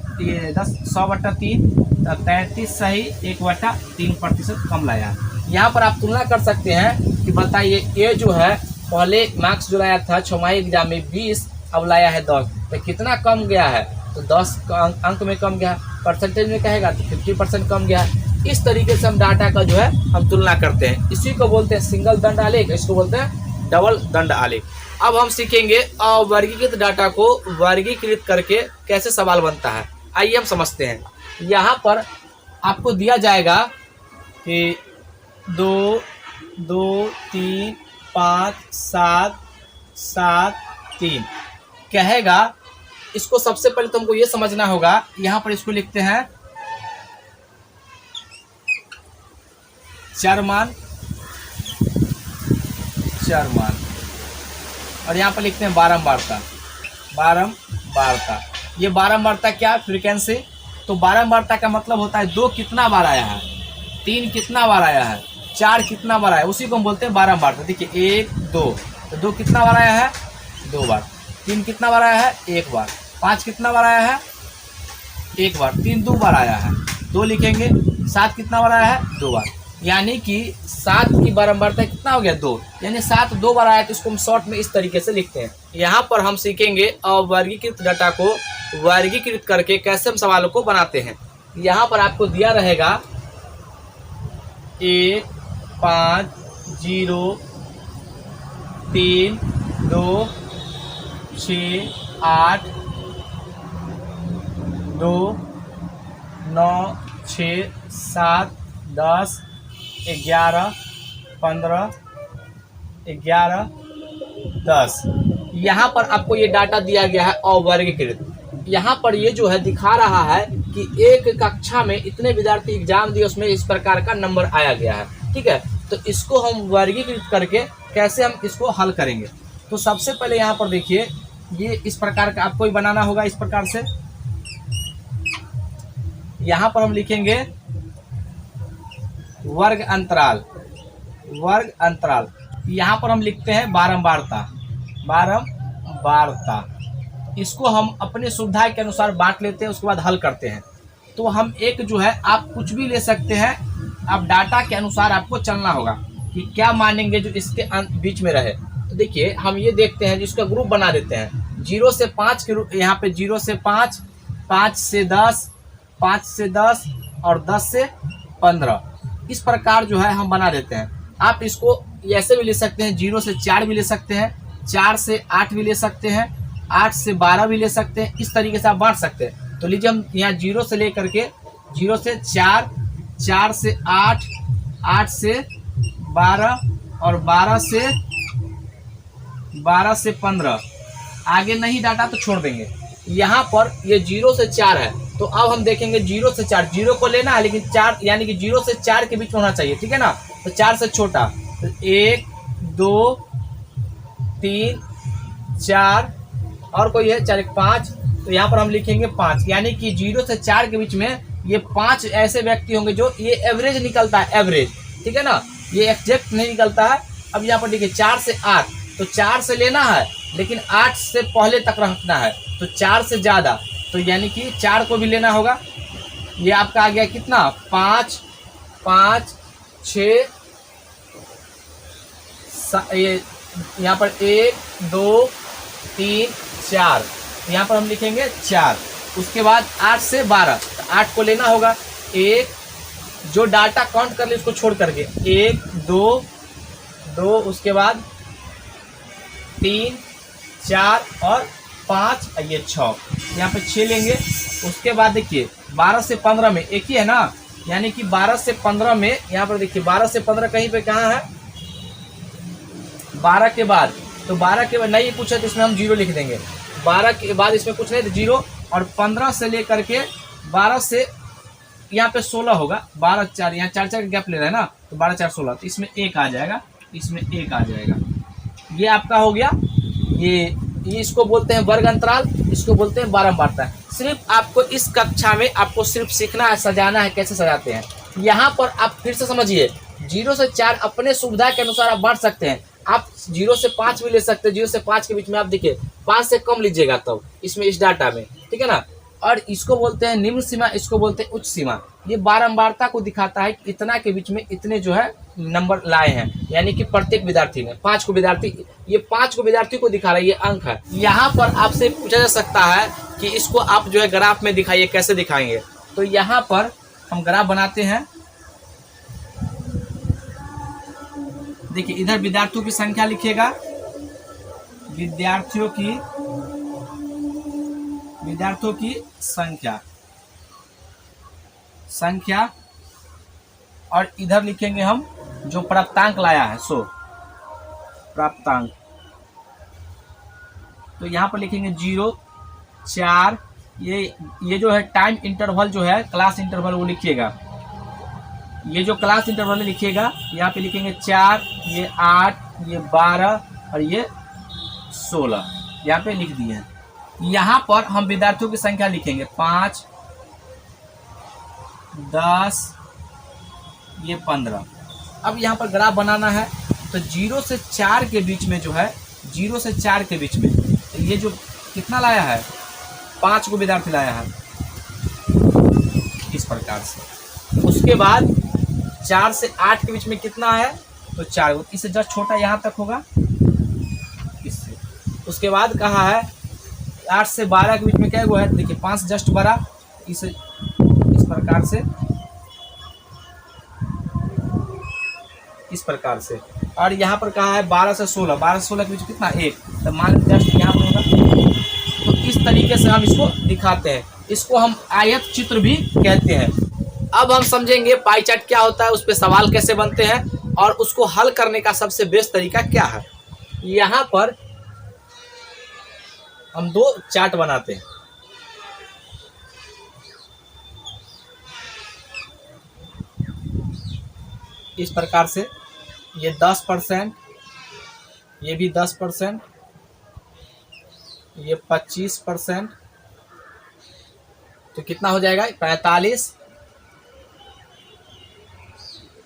S1: तो 33 सही 1/3% कम लाया है। यहाँ पर आप तुलना कर सकते हैं कि बताइए A जो है पहले मार्क्स जो लाया था 6 माही एग्जाम में 20, अब लाया है 10, तो कितना कम गया है, तो 10 अंक में कम गया, परसेंटेज में कहेगा तो 50% कम गया है। इस तरीके से हम डाटा का जो है हम तुलना करते हैं। इसी को बोलते हैं सिंगल दंड आलेख, इसको बोलते हैं डबल दंड आलेख। अब हम सीखेंगे अवर्गीकृत डाटा को वर्गीकृत करके कैसे सवाल बनता है। आइए हम समझते हैं। यहाँ पर आपको दिया जाएगा कि 2, 2, 3, 5, 7, 7, 3 कहेगा। इसको सबसे पहले तो हमको ये समझना होगा, यहाँ पर इसको लिखते हैं चरमान और यहाँ पर लिखते हैं बारंबारता। ये बारंबारता क्या फ्रीक्वेंसी, तो बारंबारता का मतलब होता है 2 कितना बार आया है, 3 कितना बार आया है, 4 कितना बार आया है, उसी को हम बोलते हैं बारंबारता। देखिए 1, 2, तो 2 कितना बार आया है 2 बार, 3 कितना बार आया है 1 बार, 5 कितना बार आया है 1 बार, 3 2 बार आया है 2 लिखेंगे, 7 कितना बार आया है 2 बार, यानी कि 7 की बारंबारता कितना हो गया 2, यानी 7 2 बार आया। तो इसको हम शॉर्ट में इस तरीके से लिखते हैं। यहाँ पर हम सीखेंगे अवर्गीकृत डाटा को वर्गीकृत करके कैसे हम सवालों को बनाते हैं। यहाँ पर आपको दिया रहेगा 1, 5, 0, 3, 2, 6, 8, 2, 9, 6, 7, 10, 11, 15, 11, 10। यहाँ पर आपको ये डाटा दिया गया है अवर्गीकृत। यहाँ पर ये जो है दिखा रहा है कि एक कक्षा में इतने विद्यार्थी एग्जाम दिए, उसमें इस प्रकार का नंबर आया गया है। ठीक है, तो इसको हम वर्गीकृत करके कैसे हम इसको हल करेंगे। तो सबसे पहले यहाँ पर देखिए, ये इस प्रकार का आपको ही बनाना होगा। इस प्रकार से यहाँ पर हम लिखेंगे वर्ग अंतराल। यहाँ पर हम लिखते हैं बारंबारता। इसको हम अपने सुविधा के अनुसार बांट लेते हैं, उसके बाद हल करते हैं। तो हम एक जो है, आप कुछ भी ले सकते हैं, आप डाटा के अनुसार आपको चलना होगा कि क्या मानेंगे जो इसके बीच में रहे। तो देखिए हम ये देखते हैं, जिसका ग्रुप बना देते हैं 0 से 5 के रूप। यहाँ पे 0 से 5, 5 से 10, 5 से 10 और 10 से 15, इस प्रकार जो है हम बना देते हैं। आप इसको ऐसे भी ले सकते हैं, 0 से 4 भी ले सकते हैं, 4 से 8 भी ले सकते हैं, 8 से 12 भी ले सकते हैं। इस तरीके से आप बांट सकते हैं। तो लीजिए हम यहाँ 0 से लेकर के 0 से 4, 4 से 8, 8 से 12 और 12 से 15, आगे नहीं डाटा तो छोड़ देंगे। यहाँ पर ये 0 से 4 है, तो अब हम देखेंगे 0 से 4, 0 को लेना है लेकिन 4 यानी कि 0 से 4 के बीच में होना चाहिए, ठीक है ना। तो 4 से छोटा, तो 1 2 3 4 और कोई है 4 1 5, तो यहाँ पर हम लिखेंगे 5, यानी कि 0 से 4 के बीच में ये 5 ऐसे व्यक्ति होंगे जो ये एवरेज निकलता है, एवरेज, ठीक है ना, ये एग्जैक्ट नहीं निकलता है। अब यहाँ पर देखिए 4 से 8, तो 4 से लेना है लेकिन 8 से पहले तक रखना है, तो 4 से ज़्यादा, तो यानी कि 4 को भी लेना होगा। ये आपका आ गया कितना, 5 5 6, ये यहाँ पर 1 2 3 4, यहाँ पर हम लिखेंगे 4। उसके बाद 8 से 12, तो 8 को लेना होगा, एक जो डाटा काउंट कर ले उसको छोड़ करके, 1 2 2, उसके बाद 3 4 और 5, ये 6, यहाँ पे 6 लेंगे। उसके बाद देखिए 12 से 15 में एक ही है ना, यानी कि 12 से 15 में यहाँ पर देखिए 12 से 15 कहीं पे कहाँ है, 12 के बाद, तो 12 के बाद नहीं कुछ है तो इसमें हम 0 लिख देंगे, 12 के बाद इसमें कुछ नहीं तो 0, और 15 से लेकर के 12 से यहाँ पे 16 होगा, 12 4, यहाँ 4 4 का गैप ले रहा है ना, तो 12 4 16, तो इसमें 1 आ जाएगा, इसमें 1 आ जाएगा। ये आपका हो गया, ये इसको बोलते हैं वर्ग अंतराल, इसको बोलते हैं बारंबारता। सिर्फ आपको इस कक्षा में आपको सिर्फ सीखना है, सजाना है, कैसे सजाते हैं। यहाँ पर आप फिर से समझिए, 0 से 4 अपने सुविधा के अनुसार आप बांट सकते हैं। आप 0 से 5 भी ले सकते हैं, 0 से 5 के बीच में आप देखिए 5 से कम लीजिएगा तब इसमें, इस डाटा में, ठीक है ना। और इसको बोलते हैं निम्न सीमा, इसको बोलते हैं उच्च सीमा। ये बारंबारता को दिखाता है कि इतना के बीच में इतने जो है नंबर लाए हैं, यानी कि प्रत्येक विद्यार्थी ने 5 को विद्यार्थी, ये 5 को विद्यार्थी को दिखा रहा है, ये अंक है। यहाँ पर आपसे पूछा जा सकता है कि इसको आप जो है ग्राफ में दिखाइए, कैसे दिखाएंगे। तो यहाँ पर हम ग्राफ बनाते हैं। देखिए इधर विद्यार्थियों की संख्या लिखिएगा, विद्यार्थियों की संख्या, और इधर लिखेंगे हम जो प्राप्तांक लाया है, सो प्राप्तांक। तो यहाँ पर लिखेंगे 0 4, ये जो है टाइम इंटरवल जो है, क्लास इंटरवल, वो लिखिएगा। ये जो क्लास इंटरवल लिखिएगा, यहाँ पे लिखेंगे 4, ये 8, ये 12 और ये 16, यहाँ पे लिख दिए हैं। यहाँ पर हम विद्यार्थियों की संख्या लिखेंगे 5 10, ये 15। अब यहाँ पर ग्राफ बनाना है, तो 0 से 4 के बीच में जो है, 0 से 4 के बीच में, तो ये जो कितना लाया है, 5 को विद्यार्थी लाया है, इस प्रकार से। उसके बाद 4 से 8 के बीच में कितना है, तो 4, इससे जस्ट छोटा यहाँ तक होगा, इससे। उसके बाद कहा है 8 से 12 के बीच में क्या हुआ है, देखिए 5 जस्ट बड़ा, इस प्रकार से, और यहाँ पर कहा है 12 से 16, 12 से 16 के बीच कितना, 1, तो मान जस्ट यहाँ पर होगा। तो इस तरीके से हम इसको दिखाते हैं, इसको हम आयत चित्र भी कहते हैं। अब हम समझेंगे पाई चार्ट क्या होता है, उस पर सवाल कैसे बनते हैं, और उसको हल करने का सबसे बेस्ट तरीका क्या है। यहाँ पर हम 2 चार्ट बनाते हैं। इस प्रकार से, ये 10%, ये भी 10%, ये 25%, तो कितना हो जाएगा, 45,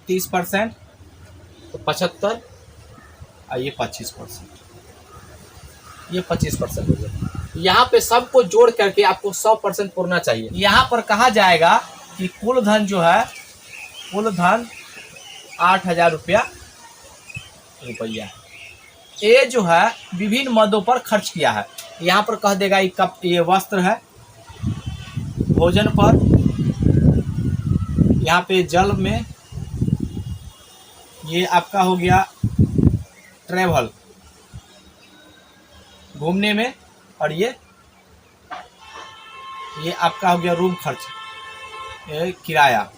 S1: 30%, तो 75, और ये 25%, ये 25% हो गया। यहाँ पे सबको जोड़ करके आपको 100% पूरना चाहिए। यहाँ पर कहा जाएगा कि कुल धन जो है, कुल धन 8,000 रुपया ये जो है विभिन्न मदों पर खर्च किया है। यहाँ पर कह देगा ये वस्त्र है, भोजन पर, यहाँ पे जल में, ये आपका हो गया ट्रैवल, घूमने में, और ये आपका हो गया रूम खर्च, ये किराया,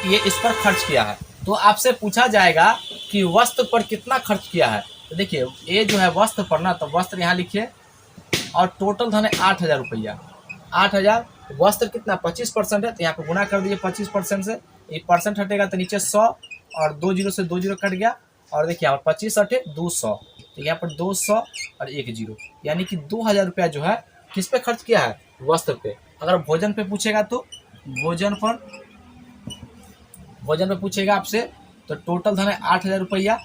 S1: ये इस पर खर्च किया है। तो आपसे पूछा जाएगा कि वस्त्र पर कितना खर्च किया है। तो देखिए ये जो है वस्त्र पर ना, तो वस्त्र यहाँ लिखिए, और टोटल धन है 8,000 रुपया, 8000, वस्त्र कितना 25% है, तो यहाँ पे गुना कर दीजिए 25% से, ये परसेंट हटेगा तो नीचे 100 और 2 जीरो से 2 जीरो कट गया, और देखिए यहाँ पर 25 हटे 200, तो यहाँ पर 200 और 1 जीरो, यानी कि 2000 रुपया जो है किस पे खर्च किया है, वस्त्र पे। अगर भोजन पे पूछेगा तो भोजन पे पूछेगा आपसे, तो टोटल धन है 8000 रुपया।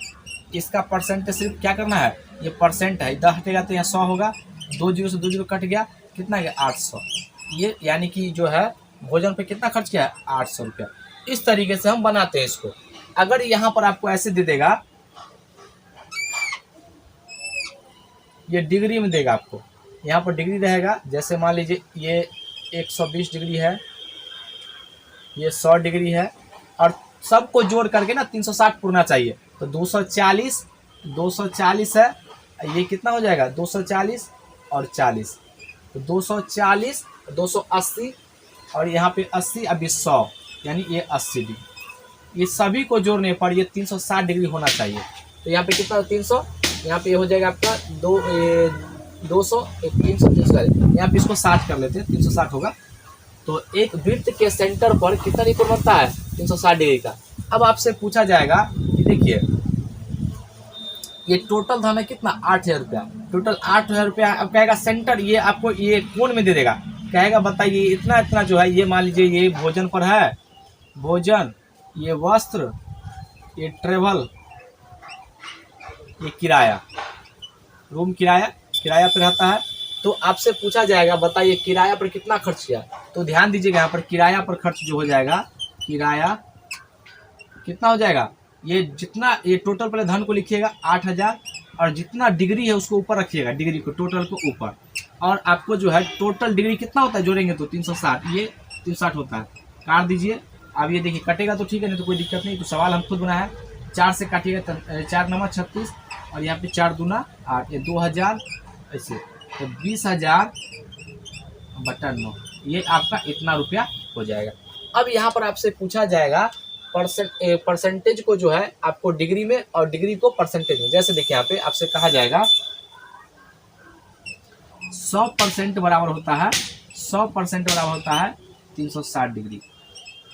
S1: इसका परसेंट सिर्फ क्या करना है, ये परसेंट है, 10 हटेगा तो यहाँ 100 होगा, 2 जीरो से 2 जीरो कट गया, कितना गया 800, ये यानी कि जो है भोजन पे कितना खर्च किया है 800 रुपया। इस तरीके से हम बनाते हैं इसको। अगर यहाँ पर आपको ऐसे दे देगा, ये डिग्री में देगा आपको, यहाँ पर डिग्री रहेगा, जैसे मान लीजिए ये 120 डिग्री है, ये 100 डिग्री है, और सबको जोड़ करके ना 360 पूरना चाहिए, तो 240 है, ये कितना हो जाएगा 240 और 40, तो 240 280 और यहाँ पे 80 अभी 100, यानी ये 80 डिग्री। ये सभी को जोड़ने पर ये 360 डिग्री होना चाहिए। तो यहाँ पे कितना 300, यहाँ पे ये हो जाएगा आपका 200 300 यहाँ पे इसको 60 कर लेते हैं, 360 होगा। तो एक वृत्त के सेंटर पर कितना त्रिकोण बनता है 360 डिग्री का। अब आपसे पूछा जाएगा कि देखिए ये टोटल धन है कितना 8000 रुपया, टोटल 8000 रुपया। अब कहेगा सेंटर, ये आपको ये कोण में दे देगा, कहेगा बताइए इतना इतना जो है, ये मान लीजिए ये भोजन पर है, भोजन, ये वस्त्र, ये ट्रेवल, ये किराया, रूम किराया पे रहता है। तो आपसे पूछा जाएगा बताइए किराया पर कितना खर्च किया। तो ध्यान दीजिएगा यहाँ पर किराया पर खर्च जो हो जाएगा, किराया कितना हो जाएगा, ये जितना ये टोटल पहले धन को लिखिएगा 8000 और जितना डिग्री है उसको ऊपर रखिएगा, डिग्री को टोटल को ऊपर, और आपको जो है टोटल डिग्री कितना होता है जोड़ेंगे तो 360, ये 360 होता है, काट दीजिए। अब ये देखिए कटेगा तो ठीक है, नहीं तो कोई दिक्कत नहीं। तो सवाल हम खुद बनाया है, 4 से काटिएगा 4 नंबर 36 और यहाँ पे 4 दूना 8, ये 2000 ऐसे, तो 20,000 बटा 9, ये आपका इतना रुपया हो जाएगा। अब यहाँ पर आपसे पूछा जाएगा परसेंटेज को जो है आपको डिग्री में और डिग्री को परसेंटेज में। जैसे देखिए यहाँ पे आपसे कहा जाएगा 100% बराबर होता है, 100% बराबर होता है 360 डिग्री,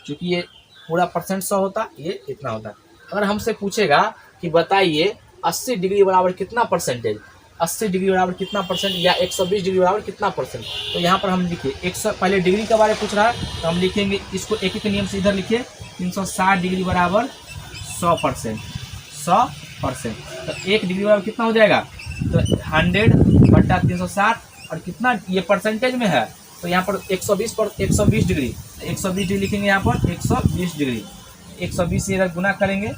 S1: क्योंकि ये पूरा परसेंट 100 होता है, ये इतना होता है। अगर हमसे पूछेगा कि बताइए 80 डिग्री बराबर कितना परसेंटेज, 80 डिग्री बराबर कितना परसेंट, या 120 डिग्री बराबर कितना परसेंट, तो यहाँ पर हम लिखिए 100, पहले डिग्री के बारे में पूछ रहा है तो हम लिखेंगे इसको एक एक नियम से इधर लिखिए, 360 डिग्री बराबर 100%, 100%। तो 1 डिग्री बराबर कितना हो जाएगा, तो 100 बटा 360, और कितना ये परसेंटेज में है, तो यहाँ पर 120 पर 120 डिग्री, 120 डिग्री लिखेंगे यहाँ पर 120 डिग्री, 120 से इधर गुना करेंगे,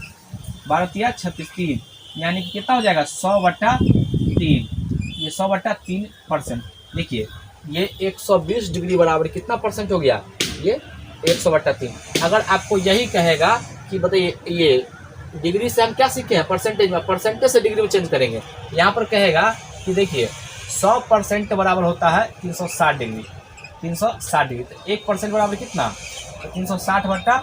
S1: 12 या 36 3, यानी कि कितना हो जाएगा 100 बटा 3, ये 100 बटा 3%। देखिए ये 120 डिग्री बराबर कितना परसेंट हो गया, ये 100 बटा 3। अगर आपको यही कहेगा कि बताइए ये डिग्री से हम क्या सीखे हैं परसेंटेज में, परसेंटेज से डिग्री में चेंज करेंगे। यहाँ पर कहेगा कि देखिए 100% बराबर होता है 360 डिग्री, 360 डिग्री, तो 1% बराबर कितना, तो 360 बटा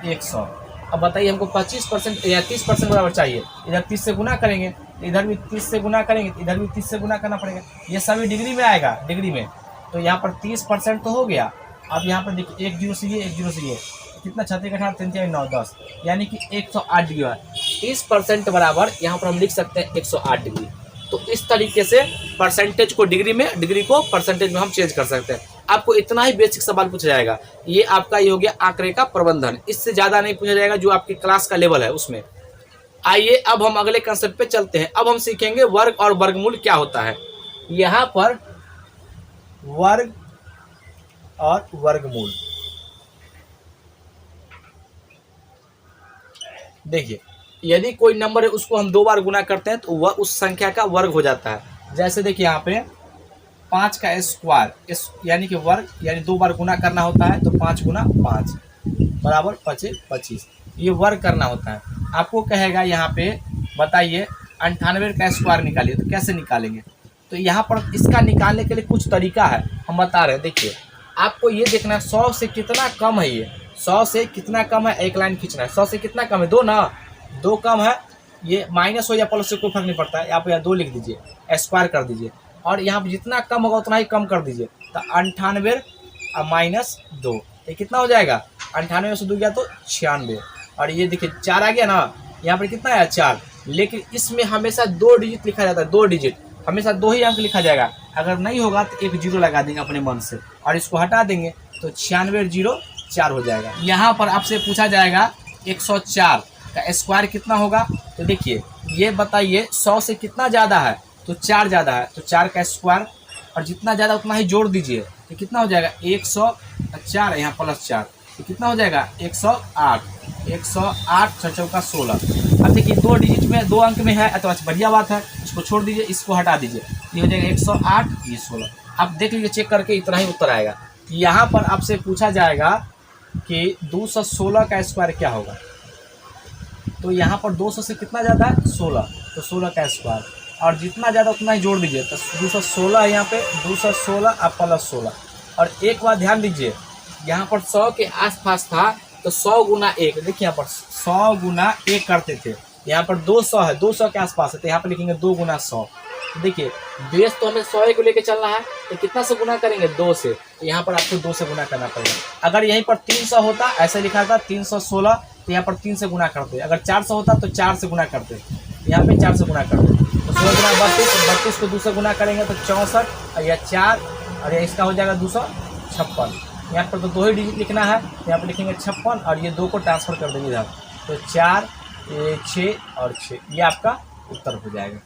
S1: 100। अब बताइए हमको 25% या 30% बराबर चाहिए, इधर 30 से गुना करेंगे, इधर भी 30 से गुना करेंगे, इधर भी 30 से गुना करना पड़ेगा, ये सभी डिग्री में आएगा, डिग्री में। तो यहाँ पर 30% तो हो गया। अब यहाँ पर देखिए 1 जीरो से ये, 1 जीरो से ये, कितना 36 18 3 9 10, यानी कि 108 डिग्री है। 30% बराबर यहाँ पर हम लिख सकते हैं 108 डिग्री। तो इस तरीके से परसेंटेज को डिग्री में, डिग्री को परसेंटेज में हम चेंज कर सकते हैं। आपको इतना ही बेसिक सवाल पूछा जाएगा। ये आपका ये हो गया आंकड़े का प्रबंधन, इससे ज़्यादा नहीं पूछा जाएगा जो आपकी क्लास का लेवल है उसमें। आइए अब हम अगले कंसेप्ट पे चलते हैं। अब हम सीखेंगे वर्ग और वर्गमूल क्या होता है। यहाँ पर वर्ग और वर्गमूल, देखिए यदि कोई नंबर है उसको हम 2 बार गुना करते हैं तो वह उस संख्या का वर्ग हो जाता है। जैसे देखिए यहाँ पे 5 का स्क्वायर, यानी कि वर्ग, यानी 2 बार गुना करना होता है, तो 5 गुना 5 बराबर 25, ये वर्ग करना होता है। आपको कहेगा यहाँ पे बताइए 98 का स्क्वायर निकालिए, तो कैसे निकालेंगे, तो यहाँ पर इसका निकालने के लिए कुछ तरीका है, हम बता रहे हैं। देखिए आपको ये देखना है 100 से कितना कम है, ये 100 से कितना कम है, एक लाइन खींचना है। 100 से कितना कम है, 2 ना, 2 कम है, ये माइनस हो या प्लस से कोई फर्क नहीं पड़ता है। आप यहाँ 2 लिख दीजिए, स्क्वायर कर दीजिए। और यहाँ पर जितना कम होगा उतना ही कम कर दीजिए। तो 98 -2 ये कितना हो जाएगा, 98 में से 2 गया तो 96। और ये देखिए 4 आ गया ना, यहाँ पर कितना आया 4। लेकिन इसमें हमेशा 2 डिजिट लिखा जाता है, 2 डिजिट हमेशा 2 ही अंक लिखा जाएगा। अगर नहीं होगा तो एक 0 लगा देंगे अपने मन से और इसको हटा देंगे तो 96 0 4 हो जाएगा। यहाँ पर आपसे पूछा जाएगा 104 का स्क्वायर कितना होगा। तो देखिए ये बताइए 100 से कितना ज़्यादा है, तो 4 ज़्यादा है, तो 4 का स्क्वायर और जितना ज़्यादा उतना ही जोड़ दीजिए। तो कितना हो जाएगा 104 यहाँ +4 तो कितना हो जाएगा 108। 108 × 4 = 16। अब देखिए 2 डिजिट में 2 अंक में है तो अच्छा बढ़िया बात है, इसको छोड़ दीजिए, इसको हटा दीजिए, ये हो जाएगा 108 ये 16। अब देख लीजिए चेक करके इतना ही उत्तर आएगा। यहाँ पर आपसे पूछा जाएगा कि 216 का स्क्वायर क्या होगा। तो यहाँ पर 200 से कितना ज़्यादा है 16, तो 16 का स्क्वायर और जितना ज़्यादा उतना ही जोड़ दीजिए। तो 216 यहाँ पे 216 और +16। और एक बात ध्यान दीजिए, यहाँ पर 100 के आसपास था तो 100 गुना 1, देखिए यहाँ पर 100 गुना 1 करते थे। यहाँ पर 200 है, 200 के आसपास है तो यहाँ पर लिखेंगे 2 गुना 100। तो देखिए बेस तो हमें 100 को लेके चलना है, तो कितना से गुना करेंगे 2 से, तो यहाँ पर आपको 2 से गुना करना पड़ेगा। अगर यहीं पर 300 होता, ऐसे लिखा था 316, तो यहाँ पर 3 से गुना करते। अगर 400 होता तो 4 से गुना करते, यहाँ पे 4 से गुना करते। तो 16 गुना 32, 32 को 2 से गुना करेंगे तो 64 और यह 4 और यह इसका हो जाएगा 256। यहाँ पर तो 2 ही डिजिट लिखना है, यहाँ पर लिखेंगे 56 और ये 2 को ट्रांसफर कर देंगे इधर, तो 4 6 और 6 ये आपका उत्तर हो जाएगा।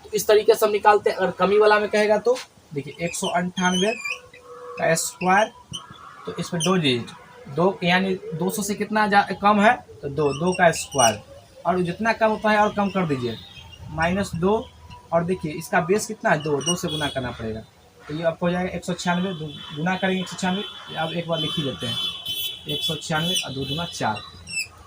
S1: तो इस तरीके से हम निकालते हैं। अगर कमी वाला में कहेगा तो देखिए 198 का स्क्वायर, तो इस पर 2 डिजिट 2 यानी 200 से कितना कम है तो 2 का स्क्वायर और जितना कम होता है और कम कर दीजिए -2 और देखिए इसका बेस कितना है 2 से गुना करना पड़ेगा। तो ये आपको हो जाएगा 196, गुना करेंगे 196। अब एक बार लिख ही देते हैं 196 और 2 दूना 4।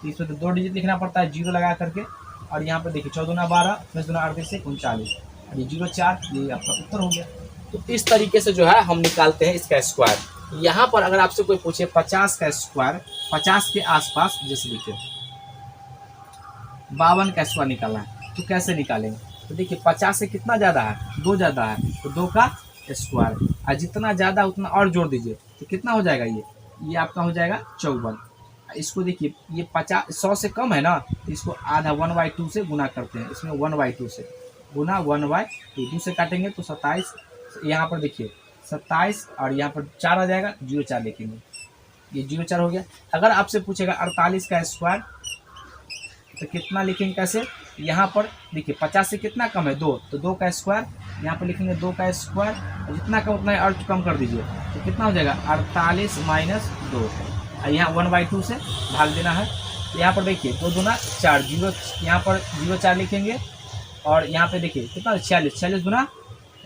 S1: तो इसमें तो 2 डिजिट लिखना पड़ता है 0 लगा करके। और यहाँ पर देखिए 14 दूना 12, 19 दूना 38 39 और ये 0 4, ये आपका उत्तर हो गया। तो इस तरीके से जो है हम निकालते हैं इसका स्क्वायर। यहाँ पर अगर आपसे कोई पूछे 50 का स्क्वायर, 50 के आसपास, जैसे देखिए 52 का स्क्वायर निकालना है तो कैसे निकालेंगे। तो देखिए 50 से कितना ज़्यादा है 2 ज़्यादा है, तो 2 का स्क्वायर और जितना ज़्यादा उतना और जोड़ दीजिए तो कितना हो जाएगा, ये आपका हो जाएगा 54। इसको देखिए ये 100 से कम है ना, तो इसको आधा 1/2 से गुना करते हैं। इसमें 1/2 से गुना 1/2, 2 से काटेंगे तो 27। यहाँ पर देखिए 27 और यहाँ पर 4 आ जाएगा, 0 4 लिखेंगे, ये 0 4 हो गया। अगर आपसे पूछेगा 48 का स्क्वायर तो कितना लिखेंगे कैसे। यहाँ पर देखिए 50 से कितना कम है 2, तो 2 का स्क्वायर, यहाँ पर लिखेंगे 2 का स्क्वायर और जितना कम उतना और कम कर दीजिए तो कितना हो जाएगा 48 - 2 और यहाँ 1/2 से भाग देना है। यहाँ पर देखिए 2 दूना 4, 0 यहाँ पर 0 4 लिखेंगे और यहाँ पे देखिए कितना 46, 46 गुना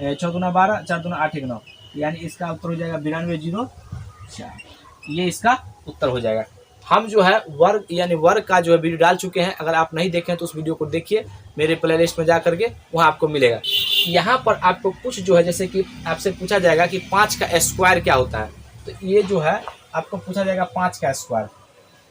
S1: 4 दूना 12, 4 दूना 8 1 9, यानी इसका उत्तर हो जाएगा 92 0 4। ये इसका उत्तर हो जाएगा। हम जो है वर्ग यानी वर्ग का जो है वीडियो डाल चुके हैं, अगर आप नहीं देखें तो उस वीडियो को देखिए, मेरे प्लेलिस्ट में जा करके वहाँ आपको मिलेगा। यहाँ पर आपको कुछ जो है जैसे कि आपसे पूछा जाएगा कि 5 का स्क्वायर क्या होता है, तो ये जो है आपको पूछा जाएगा 5 का स्क्वायर।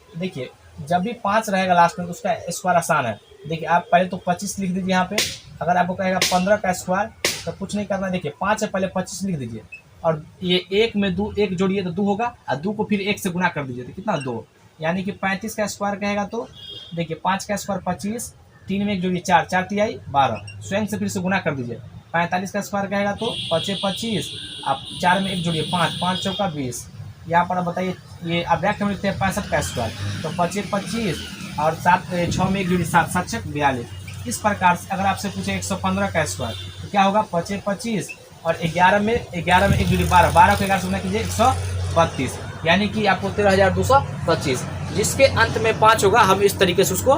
S1: देखिए जब भी 5 रहेगा लास्ट में तो उसका स्क्वायर आसान है। देखिए आप पहले तो 25 लिख दीजिए यहाँ पे। अगर आपको कहेगा 15 का स्क्वायर तो कुछ नहीं करना, देखिए 5 से पहले 25 लिख दीजिए और ये 1 में 2 1 जोड़िए तो 2 होगा और 2 को फिर 1 से गुना कर दीजिए तो कितना 2, यानी कि 35 का स्क्वायर कहेगा तो देखिए 5 का स्क्वायर 25, 3 में 1 जोड़िए 4, 4 तिहाई 12, स्वयं से फिर से गुना कर दीजिए। 45 का स्क्वायर कहेगा तो 5 25, आप 4 में 1 जोड़िए 5, 5 चौका 20। यहाँ पर आप बताइए ये आप व्याख्या में लिखते हैं 65 का स्क्वायर, तो 25 25 और 7 6 में 1 जोड़िए 7, 7 6 42। इस प्रकार से अगर आपसे पूछे 115 का स्क्वायर तो क्या होगा 25 25 और 11 में 1 जोड़िए 12, 12 को 11 से गुना कीजिए 132, यानी कि आपको 13,225, जिसके अंत में 5 होगा। हम इस तरीके से उसको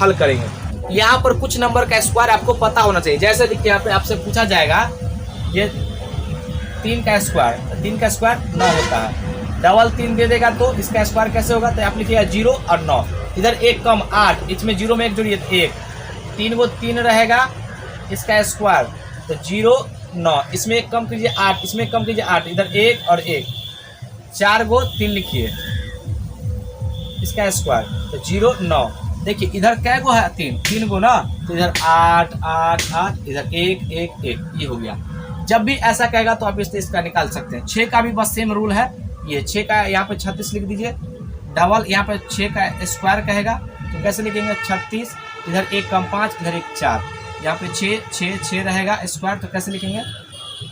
S1: हल करेंगे। यहाँ पर कुछ नंबर का स्क्वायर आपको पता होना चाहिए। जैसे देखिए यहाँ पे आपसे पूछा जाएगा ये 3 का स्क्वायर, 3 का स्क्वायर 9 होता है, डबल 3 दे देगा तो इसका स्क्वायर कैसे होगा, तो आप लिखिएगा 0 और 9, इधर 1 कम 8, इसमें 0 में 1 जोड़िए 1, 3 वो 3 रहेगा इसका स्क्वायर, तो 0 9, इसमें 1 कम कीजिए 8, इसमें 1 कम कीजिए 8, इधर 1 और 1, 4 गो 3 लिखिए इसका स्क्वायर, तो 0 9। देखिए इधर कै गो है 3 गो ना, तो इधर 8 8 8, इधर 1 1 1, ये हो गया। जब भी ऐसा कहेगा तो आप इसका निकाल सकते हैं। 6 का भी बस सेम रूल है। ये 6 का यहाँ पे 36 लिख दीजिए, डबल यहाँ पे 6 का स्क्वायर कहेगा तो कैसे लिखेंगे 36, इधर 1 कम 5, इधर 1 4, यहाँ पे 6 रहेगा स्क्वायर तो कैसे लिखेंगे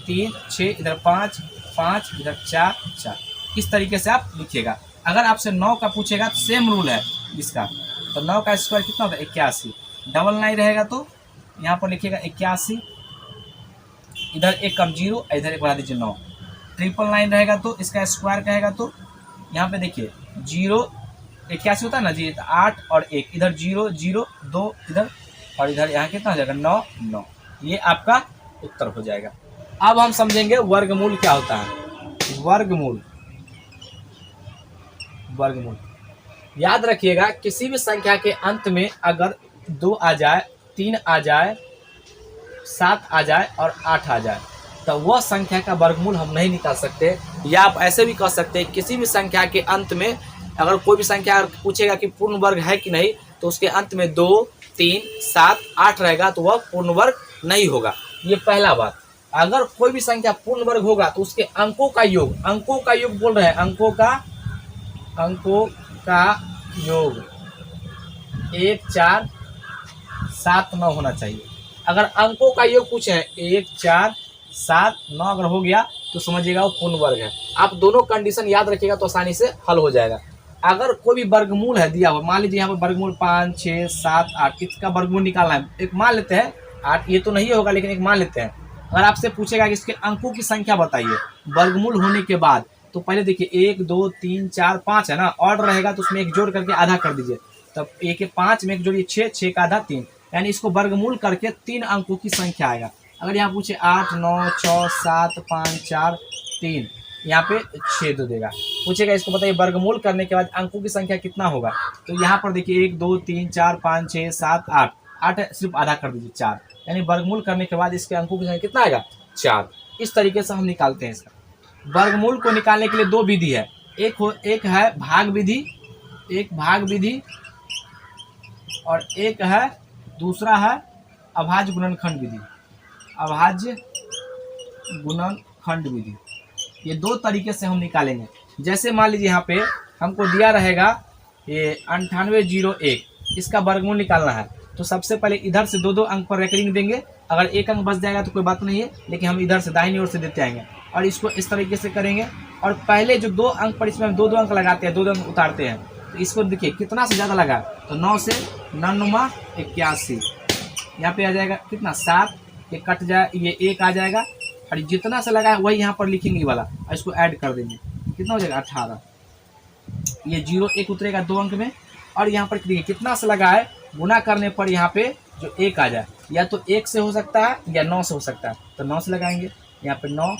S1: 3 6, इधर 5 5, इधर 4 4। इस तरीके से आप लिखिएगा। अगर आपसे 9 का पूछेगा तो सेम रूल है इसका, तो 9 का स्क्वायर कितना होता है 81, डबल 9 रहेगा तो यहाँ पर लिखिएगा 81, इधर 1 कम 0, इधर 1 बढ़ा दीजिए 9, 999 रहेगा तो इसका स्क्वायर कहेगा तो यहाँ पे देखिए 0 81 होता है ना जी, 8 और 1, इधर 0 0 2, इधर और इधर यहाँ कितना हो जाएगा 9 9। ये आपका उत्तर हो जाएगा। अब हम समझेंगे वर्गमूल क्या होता है। वर्गमूल याद रखिएगा, किसी भी संख्या के अंत में अगर 2 आ जाए, 3 आ जाए, 7 आ जाए और 8 आ जाए तो वह संख्या का वर्गमूल हम नहीं निकाल सकते। या आप ऐसे भी कह सकते हैं, किसी भी संख्या के अंत में अगर कोई भी संख्या पूछेगा कि पूर्ण वर्ग है कि नहीं तो उसके अंत में 2 3 7 8 रहेगा तो वह पूर्ण वर्ग नहीं होगा। ये पहला बात। अगर कोई भी संख्या पूर्ण वर्ग होगा तो उसके अंकों का योग बोल रहे हैं, अंकों का योग 1 4 7 9 होना चाहिए। अगर अंकों का योग पूछे हैं 1 4 7 9 अगर हो गया तो समझिएगा वो पूर्ण वर्ग है। आप दोनों कंडीशन याद रखिएगा तो आसानी से हल हो जाएगा। अगर कोई भी वर्गमूल है दिया हुआ, मान लीजिए यहाँ पर वर्गमूल 5 6 7 8, इसका वर्गमूल निकालना है। एक मान लेते हैं 8, ये तो नहीं होगा लेकिन एक मान लेते हैं। अगर आपसे पूछेगा कि इसके अंकों की संख्या बताइए वर्गमूल होने के बाद, तो पहले देखिए 1 2 3 4 5 है ना, ऑर्डर रहेगा तो उसमें एक जोड़ करके आधा कर दीजिए, तब 1 के 5 में एक जोड़िए 6, 6 का आधा 3, यानी इसको वर्गमूल करके 3 अंकों की संख्या आएगा। अगर यहाँ पूछे 8 9 6 7 5 4 3, यहाँ पे 6 दो देगा। पूछेगा इसको बताइए वर्गमूल करने के बाद अंकों की संख्या कितना होगा, तो यहाँ पर देखिए 1 2 3 4 5 6 7 8, 8 सिर्फ आधा कर दीजिए 4, यानी वर्गमूल करने के बाद इसके अंकों की संख्या कितना आएगा 4। इस तरीके से हम निकालते हैं इसका। वर्गमूल को निकालने के लिए 2 विधि है, एक है भाग विधि और एक है दूसरा है अभाज्य गुणनखंड विधि। ये 2 तरीके से हम निकालेंगे। जैसे मान लीजिए यहाँ पे हमको दिया रहेगा ये 9801, इसका वर्गमूल निकालना है तो सबसे पहले इधर से 2 अंक पर रेकरिंग देंगे। अगर एक अंक बच जाएगा तो कोई बात नहीं है, लेकिन हम इधर से दाहिनी ओर से देते आएंगे और इसको इस तरीके से करेंगे। और पहले जो 2 अंक पर इसमें हम 2 अंक लगाते हैं, 2 अंक उतारते हैं, तो इसको देखिए कितना से ज़्यादा लगा तो 9 से 9 81, यहाँ पे आ जाएगा कितना 7, ये कट जाए, ये 1 आ जाएगा और जितना से लगा है वही यहाँ पर लिखेंगे वाला और इसको ऐड कर देंगे, कितना हो जाएगा 18। ये 0 1 उतरेगा 2 अंक में और यहाँ पर देखिए कितना से लगा है, गुना करने पर यहाँ पे जो 1 आ जाए, या तो 1 से हो सकता है या 9 से हो सकता है, तो 9 से लगाएंगे। यहाँ पे 9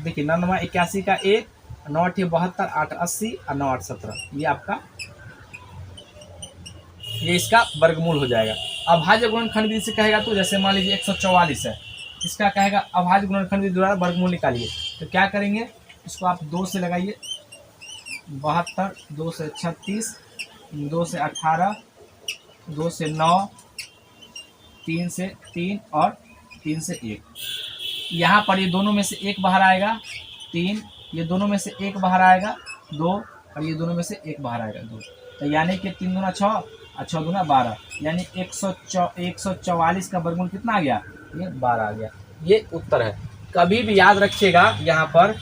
S1: देखिए 9 81 का 1, 9 8 72, 8 80 और 9 8 17, ये आपका ये इसका वर्गमूल हो जाएगा। अभाज्य गुणनखंड विधि से कहेगा तो जैसे मान लीजिए 144 है, इसका कहेगा अभाज्य गुणनखंड विधि द्वारा वर्गमूल निकालिए, तो क्या करेंगे इसको आप 2 से लगाइए 72, 2 से 36, 2 से 18, 2 से 9, 3 से 3 और 3 से 1। यहाँ पर ये दोनों में से 1 बाहर आएगा 3, ये दोनों में से 1 बाहर आएगा 2 और ये दोनों में से 1 बाहर आएगा 2, तो यानी कि 3 दूना 6 और 6 दूना 12, यानी 144 का वर्गमूल कितना आ गया, ये 12 आ गया। ये उत्तर है। कभी भी याद रखिएगा यहाँ पर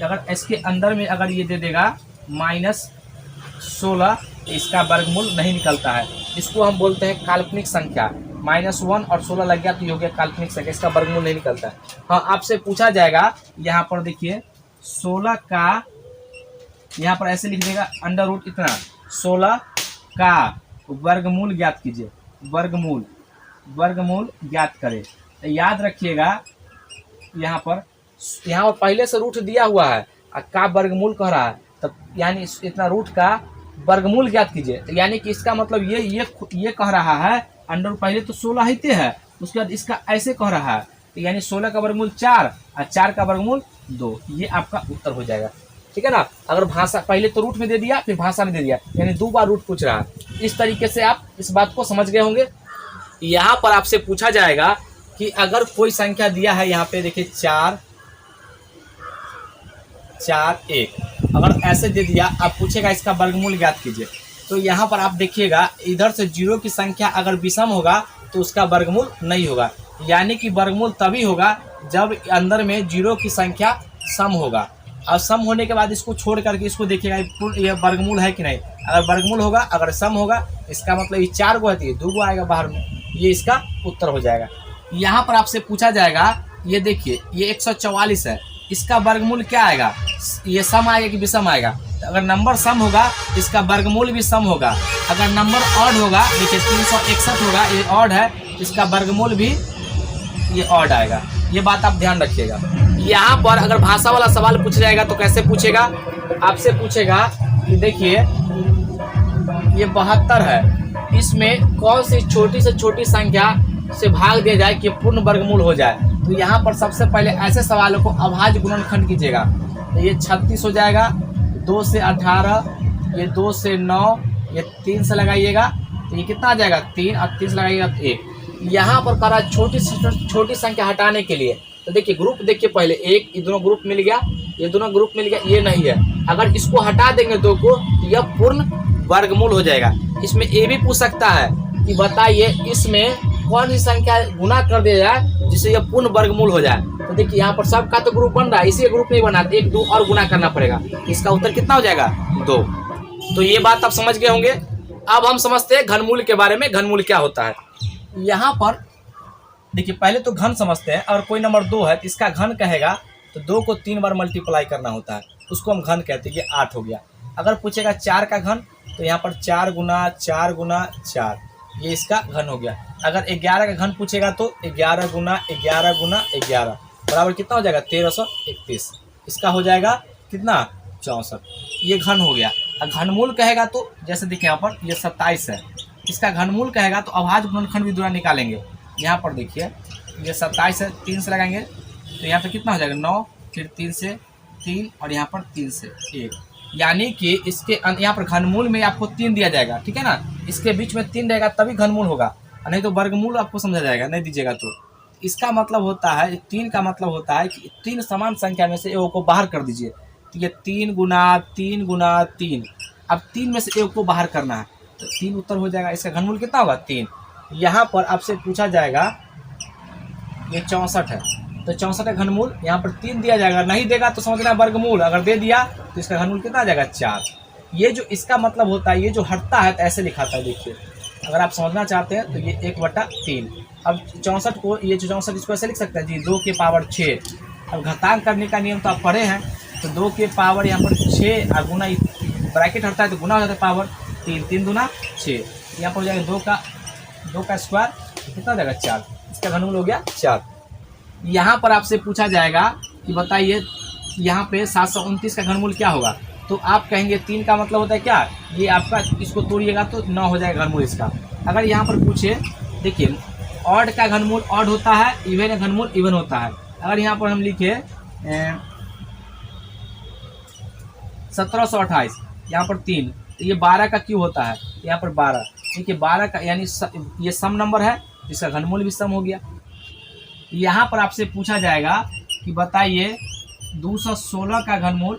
S1: अगर इसके अंदर में अगर ये दे देगा -16, इसका वर्गमूल नहीं निकलता है। इसको हम बोलते हैं काल्पनिक संख्या। -1 और 16 लग गया तो ये हो गया काल्पनिक संख्या, इसका वर्गमूल नहीं निकलता है। हाँ, आपसे पूछा जाएगा यहाँ पर देखिए 16 का, यहाँ पर ऐसे लिख देगा √ इतना, 16 का वर्गमूल ज्ञात कीजिए, वर्गमूल ज्ञात करें। तो याद रखिएगा यहाँ पर पहले से रूट दिया हुआ है और का वर्गमूल कह रहा है, तब यानी इतना रूट का वर्गमूल ज्ञात कीजिए। तो यानी कि इसका मतलब ये कह रहा है अंडर पहले तो 16 ही है, उसके बाद इसका ऐसे कह रहा है, तो यानी 16 का वर्गमूल 4 और 4 का वर्गमूल 2, ये आपका उत्तर हो जाएगा। ठीक है ना। अगर भाषा पहले तो रूट में दे दिया फिर भाषा में दे दिया, यानी 2 बार रूट पूछ रहा है। इस तरीके से आप इस बात को समझ गए होंगे। यहाँ पर आपसे पूछा जाएगा कि अगर कोई संख्या दिया है यहाँ पे देखिए 4 4 1, अगर ऐसे दे दिया, आप पूछेगा इसका वर्गमूल ज्ञात कीजिए। तो यहाँ पर आप देखिएगा इधर से 0 की संख्या अगर विषम होगा तो उसका वर्गमूल नहीं होगा, यानी कि वर्गमूल तभी होगा जब अंदर में 0 की संख्या सम होगा। और सम होने के बाद इसको छोड़ करके इसको देखिएगा ये वर्गमूल है कि नहीं। अगर वर्गमूल होगा, अगर सम होगा, इसका मतलब ये 4 गो है तो ये 2 गो आएगा बाहर में, ये इसका उत्तर हो जाएगा। यहाँ पर आपसे पूछा जाएगा, ये देखिए ये 144 है, इसका वर्गमूल क्या आएगा, ये सम आएगा कि विषम आएगा। तो अगर नंबर सम होगा इसका वर्गमूल भी सम होगा। अगर नंबर ऑड होगा, देखिए 361 होगा, ये ऑड है, इसका वर्गमूल भी ये ऑड आएगा। ये बात आप ध्यान रखिएगा। यहाँ पर अगर भाषा वाला सवाल पूछा जाएगा तो कैसे पूछेगा, आपसे पूछेगा कि देखिए ये 72 है, इसमें कौन सी छोटी से छोटी संख्या से भाग दिया जाए कि पूर्ण वर्गमूल हो जाए। तो यहाँ पर सबसे पहले ऐसे सवालों को अभाज्य गुणनखंड कीजिएगा। तो ये 36 हो जाएगा, 2 से 18, ये 2 से 9, ये 3 से लगाइएगा तो ये कितना आ जाएगा 3, और 3 से लगाइएगा तो 1। यहाँ पर करा छोटी से छोटी संख्या हटाने के लिए, तो देखिए ग्रुप देखिए पहले 1, ये दोनों ग्रुप मिल गया, ये दोनों ग्रुप मिल गया, ये नहीं है। अगर इसको हटा देंगे 2 को तो यह पूर्ण वर्गमूल हो जाएगा। इसमें ये भी पूछ सकता है कि बताइए इसमें कौन सी संख्या गुना कर दिया जाए जिससे यह पूर्ण वर्गमूल हो जाए। तो देखिए यहाँ पर सबका तो ग्रुप बन रहा है, इसी ग्रुप नहीं बना, 1 2 और गुना करना पड़ेगा। इसका उत्तर कितना हो जाएगा 2। तो ये बात आप समझ गए होंगे। अब हम समझते हैं घनमूल के बारे में, घनमूल क्या होता है। यहाँ पर देखिए पहले तो घन समझते हैं, और कोई नंबर 2 है तो इसका घन कहेगा तो 2 को 3 बार मल्टीप्लाई करना होता है, उसको हम घन कहते हैं। ये 8 हो गया। अगर पूछेगा 4 का घन तो यहाँ पर 4 गुना 4 गुना 4, ये इसका घन हो गया। अगर 11 का घन पूछेगा तो 11 गुना 11 गुना 11 बराबर कितना हो जाएगा 1331, इसका हो जाएगा कितना 64, ये घन हो गया। और घनमूल कहेगा तो जैसे देखिए यहाँ पर ये 27 है, इसका घनमूल कहेगा तो अभाज्य गुणनखंड भी दूरा निकालेंगे। यहाँ पर देखिए ये 27 है, 3 से लगाएंगे तो यहाँ पर कितना हो जाएगा 9, फिर 3 से 3 और यहाँ पर 3 से 1, यानी कि इसके यहाँ पर घनमूल में आपको 3 दिया जाएगा, ठीक है ना। इसके बीच में 3 रहेगा तभी घनमूल होगा, नहीं तो वर्गमूल आपको समझा जाएगा, नहीं दीजिएगा तो। इसका मतलब होता है 3 का मतलब होता है कि 3 समान संख्या में से एक को बाहर कर दीजिए। तो ये 3 गुना 3 गुना 3, अब 3 में से एक को बाहर करना है तो 3 उत्तर हो जाएगा। इसका घनमूल कितना होगा 3। यहाँ पर आपसे पूछा जाएगा ये 64 है, तो 64 का घनमूल यहाँ पर 3 दिया जाएगा, नहीं देगा तो समझना वर्गमूल, अगर दे दिया तो इसका घनमूल कितना आ जाएगा 4। ये जो इसका मतलब होता है, ये जो हटता है तो ऐसे लिखाता है। देखिए अगर आप समझना चाहते हैं तो ये 1/3। अब 64 को, ये जो 64 इसको ऐसे लिख सकते हैं जी 2 के पावर 6। अब घातांक करने का नियम तो आप पढ़े हैं, तो 2 के पावर यहाँ पर 6 और गुना ब्रैकेट हटता है तो गुना हो जाता है पावर 3, 3 दूना 6, यहाँ पर हो जाएगा 2 का स्क्वायर कितना हो जाएगा 4, इसका घनमूल हो गया 4। यहाँ पर आपसे पूछा जाएगा कि बताइए यहाँ पे 729 का घनमूल क्या होगा, तो आप कहेंगे 3 का मतलब होता है क्या, ये आपका इसको तोड़िएगा तो 9 हो जाएगा घनमूल इसका। अगर यहाँ पर पूछे, देखिए ऑड का घनमूल ऑड होता है, इवन का घनमूल इवन होता है। अगर यहाँ पर हम लिखे 1728, यहाँ पर 3, तो ये 12 का क्यों होता है, यहाँ पर 12, देखिए 12 का यानी ये सम नंबर है, इसका घनमूल भी सम हो गया। यहाँ पर आपसे पूछा जाएगा कि बताइए 216 का घनमूल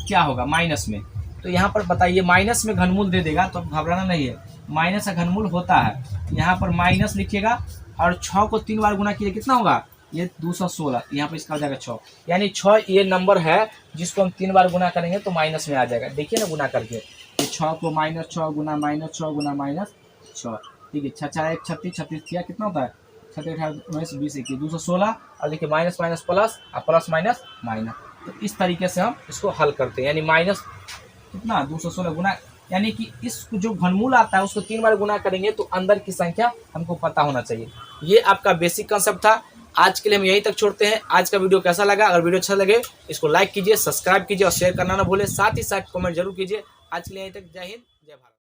S1: क्या होगा माइनस में, तो यहाँ पर बताइए माइनस में घनमूल दे देगा तो घबराना नहीं है, माइनस का घनमूल होता है। यहाँ पर माइनस लिखिएगा और 6 को 3 बार गुना कीजिए, कितना होगा ये 216, यहाँ पर इसका हो जाएगा 6, यानी 6 ये नंबर है जिसको हम 3 बार गुना करेंगे तो माइनस में आ जाएगा। देखिए ना गुना करके, तो 6 को -6 गुना -6 गुना -6, ठीक है। 6 1 36, 36 किया कितना होता है 6 18 19 20 21 216, और देखिए माइनस माइनस प्लस और प्लस माइनस माइनस। तो इस तरीके से हम इसको हल करते हैं, यानी माइनस कितना 216 गुना, यानी कि इस जो घनमूल आता है उसको 3 बार गुना करेंगे तो अंदर की संख्या हमको पता होना चाहिए। ये आपका बेसिक कंसेप्ट था। आज के लिए हम यहीं तक छोड़ते हैं। आज का वीडियो कैसा लगा, अगर वीडियो अच्छा लगे इसको लाइक कीजिए, सब्सक्राइब कीजिए और शेयर करना ना भूलें, साथ ही साथ कमेंट जरूर कीजिए। आज के लिए यहीं तक, जय हिंद जय भारत।